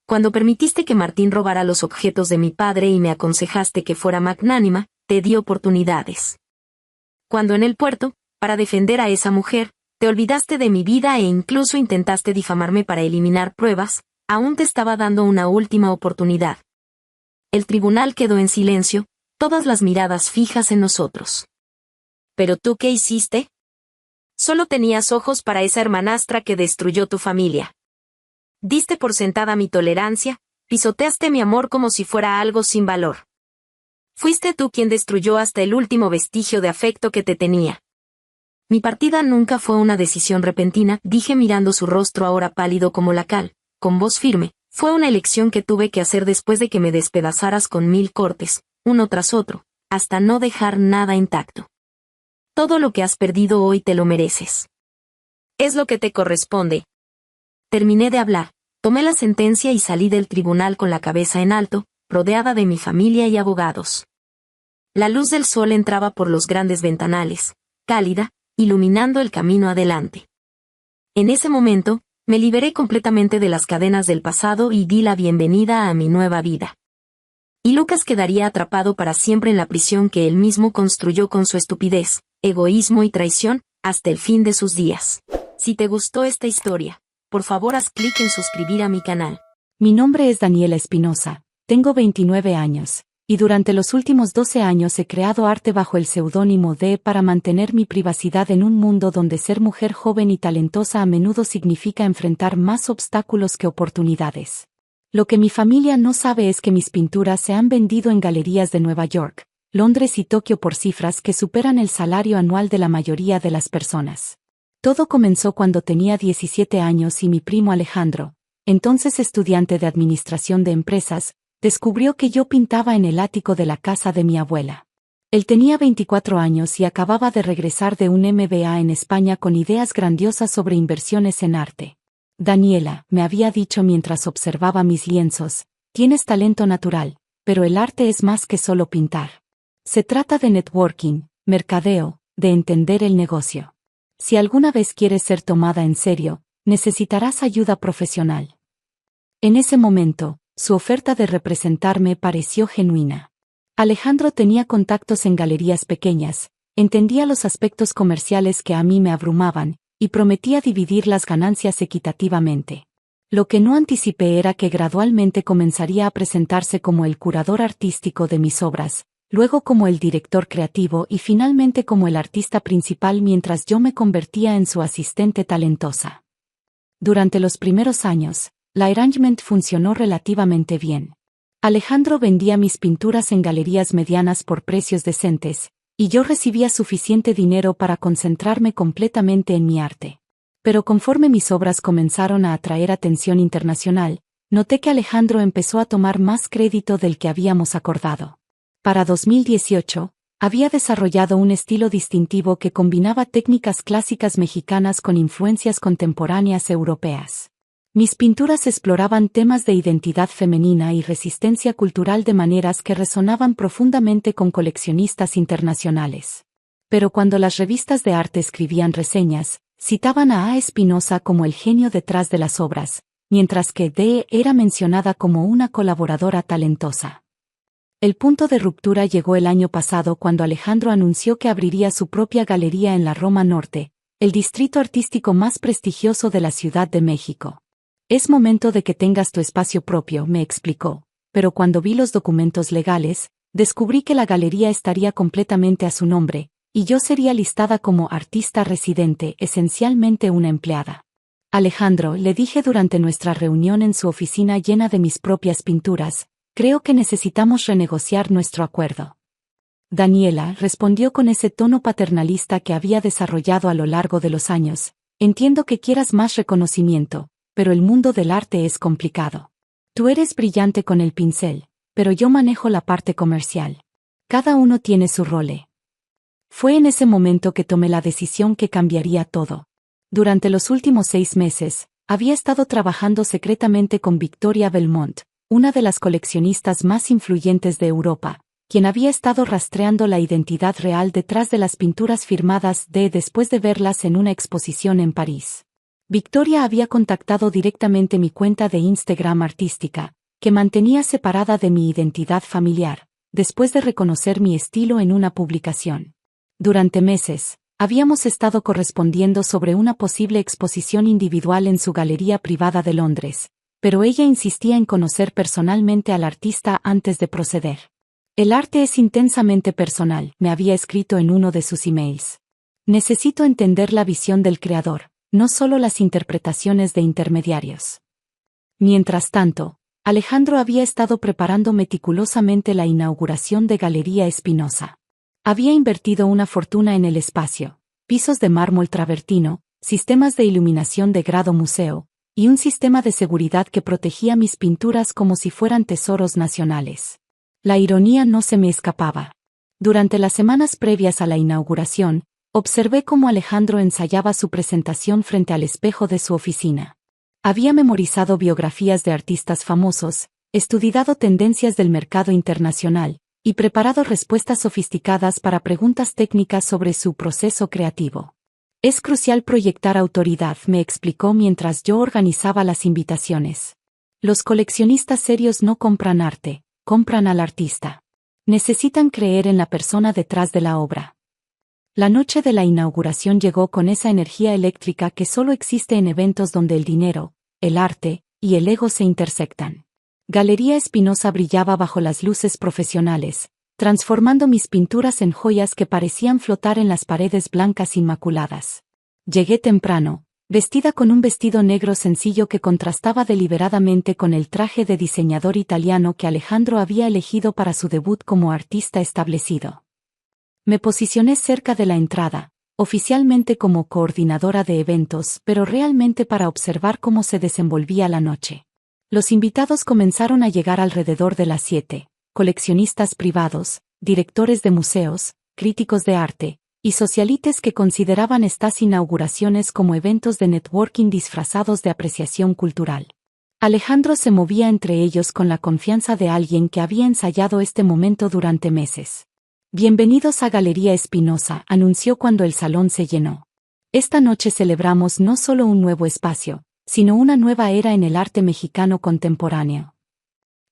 Cuando permitiste que Martín robara los objetos de mi padre y me aconsejaste que fuera magnánima, te di oportunidades. Cuando en el puerto, para defender a esa mujer, te olvidaste de mi vida e incluso intentaste difamarme para eliminar pruebas, aún te estaba dando una última oportunidad. El tribunal quedó en silencio, todas las miradas fijas en nosotros. ¿Pero tú qué hiciste? Solo tenías ojos para esa hermanastra que destruyó tu familia. Diste por sentada mi tolerancia, pisoteaste mi amor como si fuera algo sin valor. Fuiste tú quien destruyó hasta el último vestigio de afecto que te tenía. Mi partida nunca fue una decisión repentina, dije mirando su rostro ahora pálido como la cal, con voz firme, fue una elección que tuve que hacer después de que me despedazaras con 1000 cortes, uno tras otro, hasta no dejar nada intacto. Todo lo que has perdido hoy te lo mereces. Es lo que te corresponde. Terminé de hablar, tomé la sentencia y salí del tribunal con la cabeza en alto, rodeada de mi familia y abogados. La luz del sol entraba por los grandes ventanales, cálida, iluminando el camino adelante. En ese momento, me liberé completamente de las cadenas del pasado y di la bienvenida a mi nueva vida. Y Lucas quedaría atrapado para siempre en la prisión que él mismo construyó con su estupidez, egoísmo y traición, hasta el fin de sus días. Si te gustó esta historia, por favor haz clic en suscribir a mi canal. Mi nombre es Daniela Espinosa, tengo 29 años, y durante los últimos 12 años he creado arte bajo el seudónimo de para mantener mi privacidad en un mundo donde ser mujer joven y talentosa a menudo significa enfrentar más obstáculos que oportunidades. Lo que mi familia no sabe es que mis pinturas se han vendido en galerías de Nueva York, Londres y Tokio por cifras que superan el salario anual de la mayoría de las personas. Todo comenzó cuando tenía 17 años y mi primo Alejandro, entonces estudiante de administración de empresas, descubrió que yo pintaba en el ático de la casa de mi abuela. Él tenía 24 años y acababa de regresar de un MBA en España con ideas grandiosas sobre inversiones en arte. Daniela, me había dicho mientras observaba mis lienzos, tienes talento natural, pero el arte es más que solo pintar. Se trata de networking, mercadeo, de entender el negocio. Si alguna vez quieres ser tomada en serio, necesitarás ayuda profesional. En ese momento, su oferta de representarme pareció genuina. Alejandro tenía contactos en galerías pequeñas, entendía los aspectos comerciales que a mí me abrumaban, y prometía dividir las ganancias equitativamente. Lo que no anticipé era que gradualmente comenzaría a presentarse como el curador artístico de mis obras, luego como el director creativo y finalmente como el artista principal mientras yo me convertía en su asistente talentosa. Durante los primeros años, la arrangement funcionó relativamente bien. Alejandro vendía mis pinturas en galerías medianas por precios decentes, y yo recibía suficiente dinero para concentrarme completamente en mi arte. Pero conforme mis obras comenzaron a atraer atención internacional, noté que Alejandro empezó a tomar más crédito del que habíamos acordado. Para 2018, había desarrollado un estilo distintivo que combinaba técnicas clásicas mexicanas con influencias contemporáneas europeas. Mis pinturas exploraban temas de identidad femenina y resistencia cultural de maneras que resonaban profundamente con coleccionistas internacionales. Pero cuando las revistas de arte escribían reseñas, citaban a Espinosa como el genio detrás de las obras, mientras que D. era mencionada como una colaboradora talentosa. El punto de ruptura llegó el año pasado cuando Alejandro anunció que abriría su propia galería en la Roma Norte, el distrito artístico más prestigioso de la Ciudad de México. Es momento de que tengas tu espacio propio, me explicó, pero cuando vi los documentos legales, descubrí que la galería estaría completamente a su nombre, y yo sería listada como artista residente, esencialmente una empleada. Alejandro, le dije durante nuestra reunión en su oficina llena de mis propias pinturas, creo que necesitamos renegociar nuestro acuerdo. Daniela respondió con ese tono paternalista que había desarrollado a lo largo de los años, entiendo que quieras más reconocimiento, pero el mundo del arte es complicado. Tú eres brillante con el pincel, pero yo manejo la parte comercial. Cada uno tiene su rol. Fue en ese momento que tomé la decisión que cambiaría todo. Durante los últimos 6 meses, había estado trabajando secretamente con Victoria Belmont, una de las coleccionistas más influyentes de Europa, quien había estado rastreando la identidad real detrás de las pinturas firmadas después de verlas en una exposición en París. Victoria había contactado directamente mi cuenta de Instagram artística, que mantenía separada de mi identidad familiar, después de reconocer mi estilo en una publicación. Durante meses, habíamos estado correspondiendo sobre una posible exposición individual en su galería privada de Londres, pero ella insistía en conocer personalmente al artista antes de proceder. El arte es intensamente personal, me había escrito en uno de sus emails. Necesito entender la visión del creador, no solo las interpretaciones de intermediarios. Mientras tanto, Alejandro había estado preparando meticulosamente la inauguración de Galería Espinosa. Había invertido una fortuna en el espacio, pisos de mármol travertino, sistemas de iluminación de grado museo, y un sistema de seguridad que protegía mis pinturas como si fueran tesoros nacionales. La ironía no se me escapaba. Durante las semanas previas a la inauguración, observé cómo Alejandro ensayaba su presentación frente al espejo de su oficina. Había memorizado biografías de artistas famosos, estudiado tendencias del mercado internacional, y preparado respuestas sofisticadas para preguntas técnicas sobre su proceso creativo. Es crucial proyectar autoridad, me explicó mientras yo organizaba las invitaciones. Los coleccionistas serios no compran arte, compran al artista. Necesitan creer en la persona detrás de la obra. La noche de la inauguración llegó con esa energía eléctrica que solo existe en eventos donde el dinero, el arte y el ego se intersectan. Galería Espinosa brillaba bajo las luces profesionales, transformando mis pinturas en joyas que parecían flotar en las paredes blancas inmaculadas. Llegué temprano, vestida con un vestido negro sencillo que contrastaba deliberadamente con el traje de diseñador italiano que Alejandro había elegido para su debut como artista establecido. Me posicioné cerca de la entrada, oficialmente como coordinadora de eventos, pero realmente para observar cómo se desenvolvía la noche. Los invitados comenzaron a llegar alrededor de las 7, coleccionistas privados, directores de museos, críticos de arte, y socialites que consideraban estas inauguraciones como eventos de networking disfrazados de apreciación cultural. Alejandro se movía entre ellos con la confianza de alguien que había ensayado este momento durante meses. Bienvenidos a Galería Espinosa, anunció cuando el salón se llenó. Esta noche celebramos no solo un nuevo espacio, sino una nueva era en el arte mexicano contemporáneo.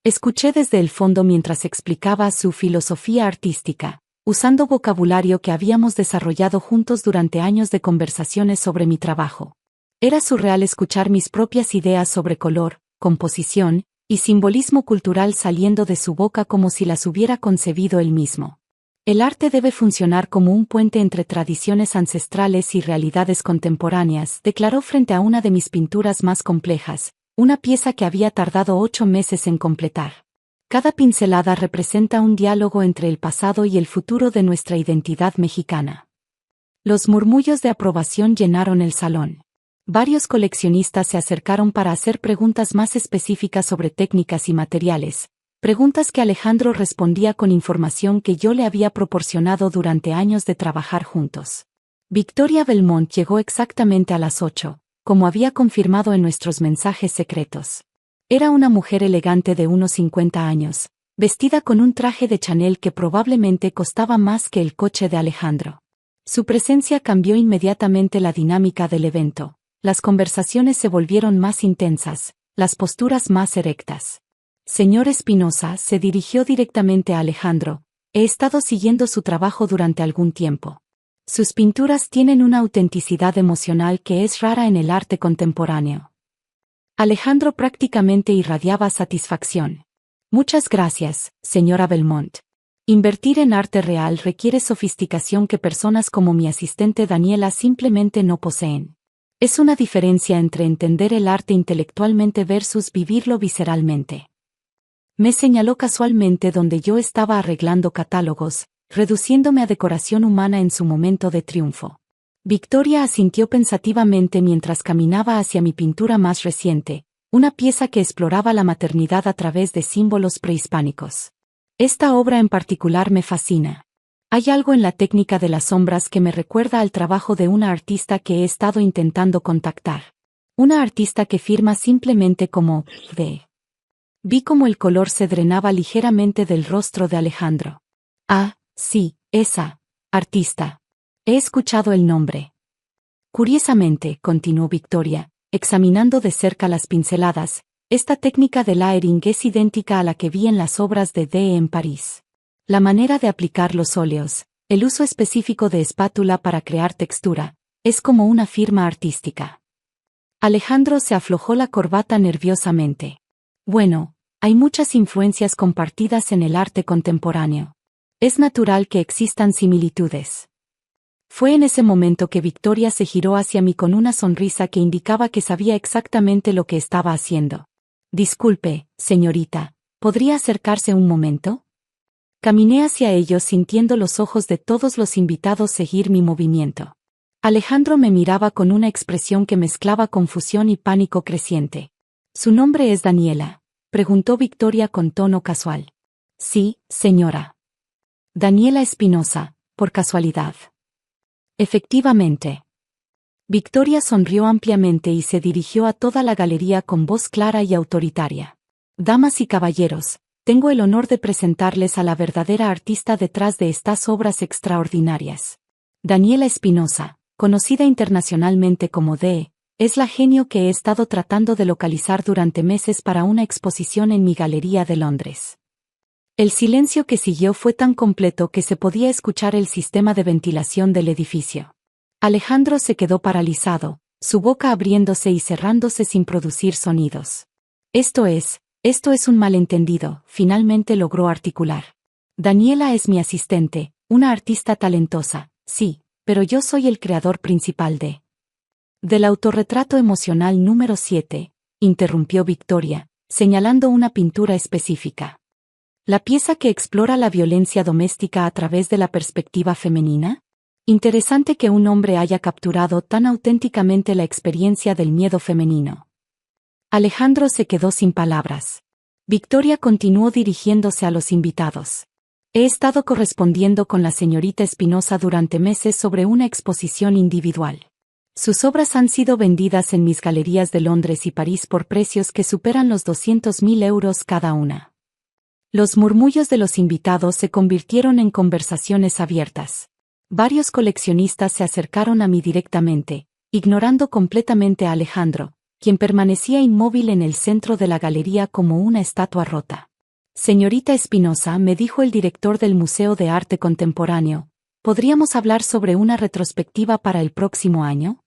Escuché desde el fondo mientras explicaba su filosofía artística, usando vocabulario que habíamos desarrollado juntos durante años de conversaciones sobre mi trabajo. Era surreal escuchar mis propias ideas sobre color, composición y simbolismo cultural saliendo de su boca como si las hubiera concebido él mismo. El arte debe funcionar como un puente entre tradiciones ancestrales y realidades contemporáneas, declaró frente a una de mis pinturas más complejas, una pieza que había tardado 8 meses en completar. Cada pincelada representa un diálogo entre el pasado y el futuro de nuestra identidad mexicana. Los murmullos de aprobación llenaron el salón. Varios coleccionistas se acercaron para hacer preguntas más específicas sobre técnicas y materiales, preguntas que Alejandro respondía con información que yo le había proporcionado durante años de trabajar juntos. Victoria Belmont llegó exactamente a las 8, como había confirmado en nuestros mensajes secretos. Era una mujer elegante de unos 50 años, vestida con un traje de Chanel que probablemente costaba más que el coche de Alejandro. Su presencia cambió inmediatamente la dinámica del evento. Las conversaciones se volvieron más intensas, las posturas más erectas. Señor Espinosa se dirigió directamente a Alejandro. He estado siguiendo su trabajo durante algún tiempo. Sus pinturas tienen una autenticidad emocional que es rara en el arte contemporáneo. Alejandro prácticamente irradiaba satisfacción. Muchas gracias, señora Belmont. Invertir en arte real requiere sofisticación que personas como mi asistente Daniela simplemente no poseen. Es una diferencia entre entender el arte intelectualmente versus vivirlo visceralmente. Me señaló casualmente donde yo estaba arreglando catálogos, reduciéndome a decoración humana en su momento de triunfo. Victoria asintió pensativamente mientras caminaba hacia mi pintura más reciente, una pieza que exploraba la maternidad a través de símbolos prehispánicos. Esta obra en particular me fascina. Hay algo en la técnica de las sombras que me recuerda al trabajo de una artista que he estado intentando contactar. Una artista que firma simplemente como V. Vi cómo el color se drenaba ligeramente del rostro de Alejandro. Ah, sí, esa artista. He escuchado el nombre. Curiosamente, continuó Victoria, examinando de cerca las pinceladas, esta técnica de layering es idéntica a la que vi en las obras de Dee en París. La manera de aplicar los óleos, el uso específico de espátula para crear textura, es como una firma artística. Alejandro se aflojó la corbata nerviosamente. Bueno, hay muchas influencias compartidas en el arte contemporáneo. Es natural que existan similitudes. Fue en ese momento que Victoria se giró hacia mí con una sonrisa que indicaba que sabía exactamente lo que estaba haciendo. Disculpe, señorita, ¿podría acercarse un momento? Caminé hacia ellos sintiendo los ojos de todos los invitados seguir mi movimiento. Alejandro me miraba con una expresión que mezclaba confusión y pánico creciente. ¿Su nombre es Daniela?, preguntó Victoria con tono casual. Sí, señora. Daniela Espinosa, por casualidad. Efectivamente. Victoria sonrió ampliamente y se dirigió a toda la galería con voz clara y autoritaria. Damas y caballeros, tengo el honor de presentarles a la verdadera artista detrás de estas obras extraordinarias. Daniela Espinosa, conocida internacionalmente como Dee, es la genio que he estado tratando de localizar durante meses para una exposición en mi galería de Londres. El silencio que siguió fue tan completo que se podía escuchar el sistema de ventilación del edificio. Alejandro se quedó paralizado, su boca abriéndose y cerrándose sin producir sonidos. Esto es un malentendido, finalmente logró articular. Daniela es mi asistente, una artista talentosa, sí, pero yo soy el creador principal del autorretrato emocional número 7, interrumpió Victoria, señalando una pintura específica. ¿La pieza que explora la violencia doméstica a través de la perspectiva femenina? Interesante que un hombre haya capturado tan auténticamente la experiencia del miedo femenino. Alejandro se quedó sin palabras. Victoria continuó dirigiéndose a los invitados. He estado correspondiendo con la señorita Espinosa durante meses sobre una exposición individual. Sus obras han sido vendidas en mis galerías de Londres y París por precios que superan los 200.000 euros cada una. Los murmullos de los invitados se convirtieron en conversaciones abiertas. Varios coleccionistas se acercaron a mí directamente, ignorando completamente a Alejandro, quien permanecía inmóvil en el centro de la galería como una estatua rota. Señorita Espinosa, me dijo el director del Museo de Arte Contemporáneo, ¿podríamos hablar sobre una retrospectiva para el próximo año?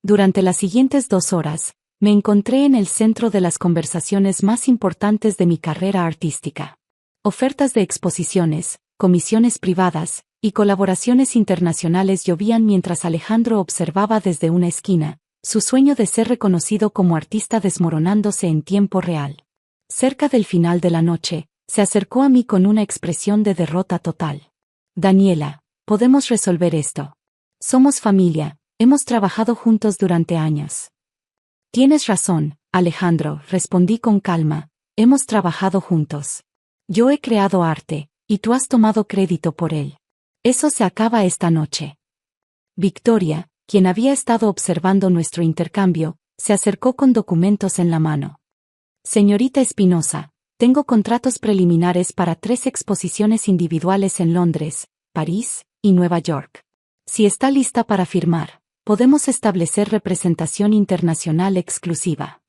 Durante las siguientes 2 horas, me encontré en el centro de las conversaciones más importantes de mi carrera artística. Ofertas de exposiciones, comisiones privadas y colaboraciones internacionales llovían mientras Alejandro observaba desde una esquina, su sueño de ser reconocido como artista desmoronándose en tiempo real. Cerca del final de la noche, se acercó a mí con una expresión de derrota total. Daniela, podemos resolver esto. Somos familia, hemos trabajado juntos durante años. Tienes razón, Alejandro, respondí con calma, hemos trabajado juntos. Yo he creado arte, y tú has tomado crédito por él. Eso se acaba esta noche. Victoria, quien había estado observando nuestro intercambio, se acercó con documentos en la mano. Señorita Espinosa, tengo contratos preliminares para 3 exposiciones individuales en Londres, París y Nueva York. Si está lista para firmar, podemos establecer representación internacional exclusiva.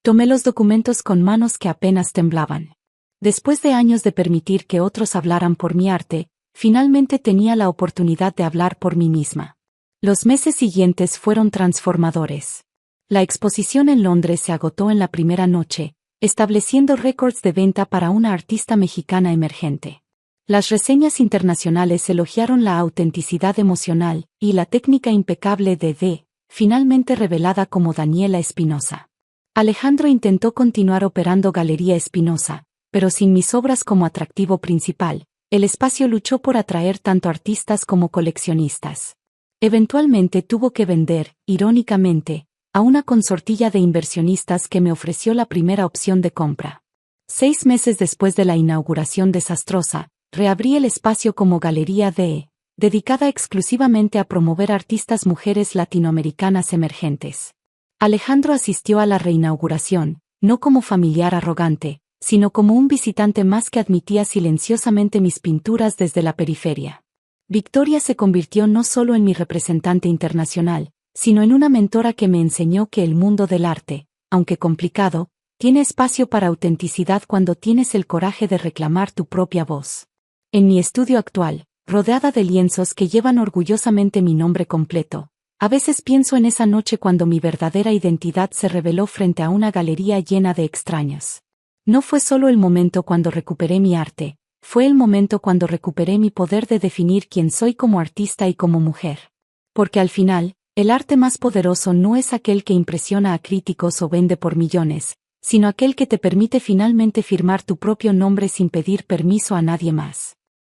Tomé los documentos con manos que apenas temblaban. Después de años de permitir que otros hablaran por mi arte, finalmente tenía la oportunidad de hablar por mí misma. Los meses siguientes fueron transformadores. La exposición en Londres se agotó en la primera noche, estableciendo récords de venta para una artista mexicana emergente. Las reseñas internacionales elogiaron la autenticidad emocional y la técnica impecable de finalmente revelada como Daniela Espinosa. Alejandro intentó continuar operando Galería Espinosa, pero sin mis obras como atractivo principal, el espacio luchó por atraer tanto artistas como coleccionistas. Eventualmente tuvo que vender, irónicamente, a una consortilla de inversionistas que me ofreció la primera opción de compra. 6 meses después de la inauguración desastrosa, reabrí el espacio como Galería dedicada exclusivamente a promover artistas mujeres latinoamericanas emergentes. Alejandro asistió a la reinauguración, no como familiar arrogante, sino como un visitante más que admitía silenciosamente mis pinturas desde la periferia. Victoria se convirtió no solo en mi representante internacional, sino en una mentora que me enseñó que el mundo del arte, aunque complicado, tiene espacio para autenticidad cuando tienes el coraje de reclamar tu propia voz. En mi estudio actual, rodeada de lienzos que llevan orgullosamente mi nombre completo, a veces pienso en esa noche cuando mi verdadera identidad se reveló frente a una galería llena de extraños. No fue solo el momento cuando recuperé mi arte, fue el momento cuando recuperé mi poder de definir quién soy como artista y como mujer. Porque al final, el arte más poderoso no es aquel que impresiona a críticos o vende por millones, sino aquel que te permite finalmente firmar tu propio nombre sin pedir permiso a nadie más.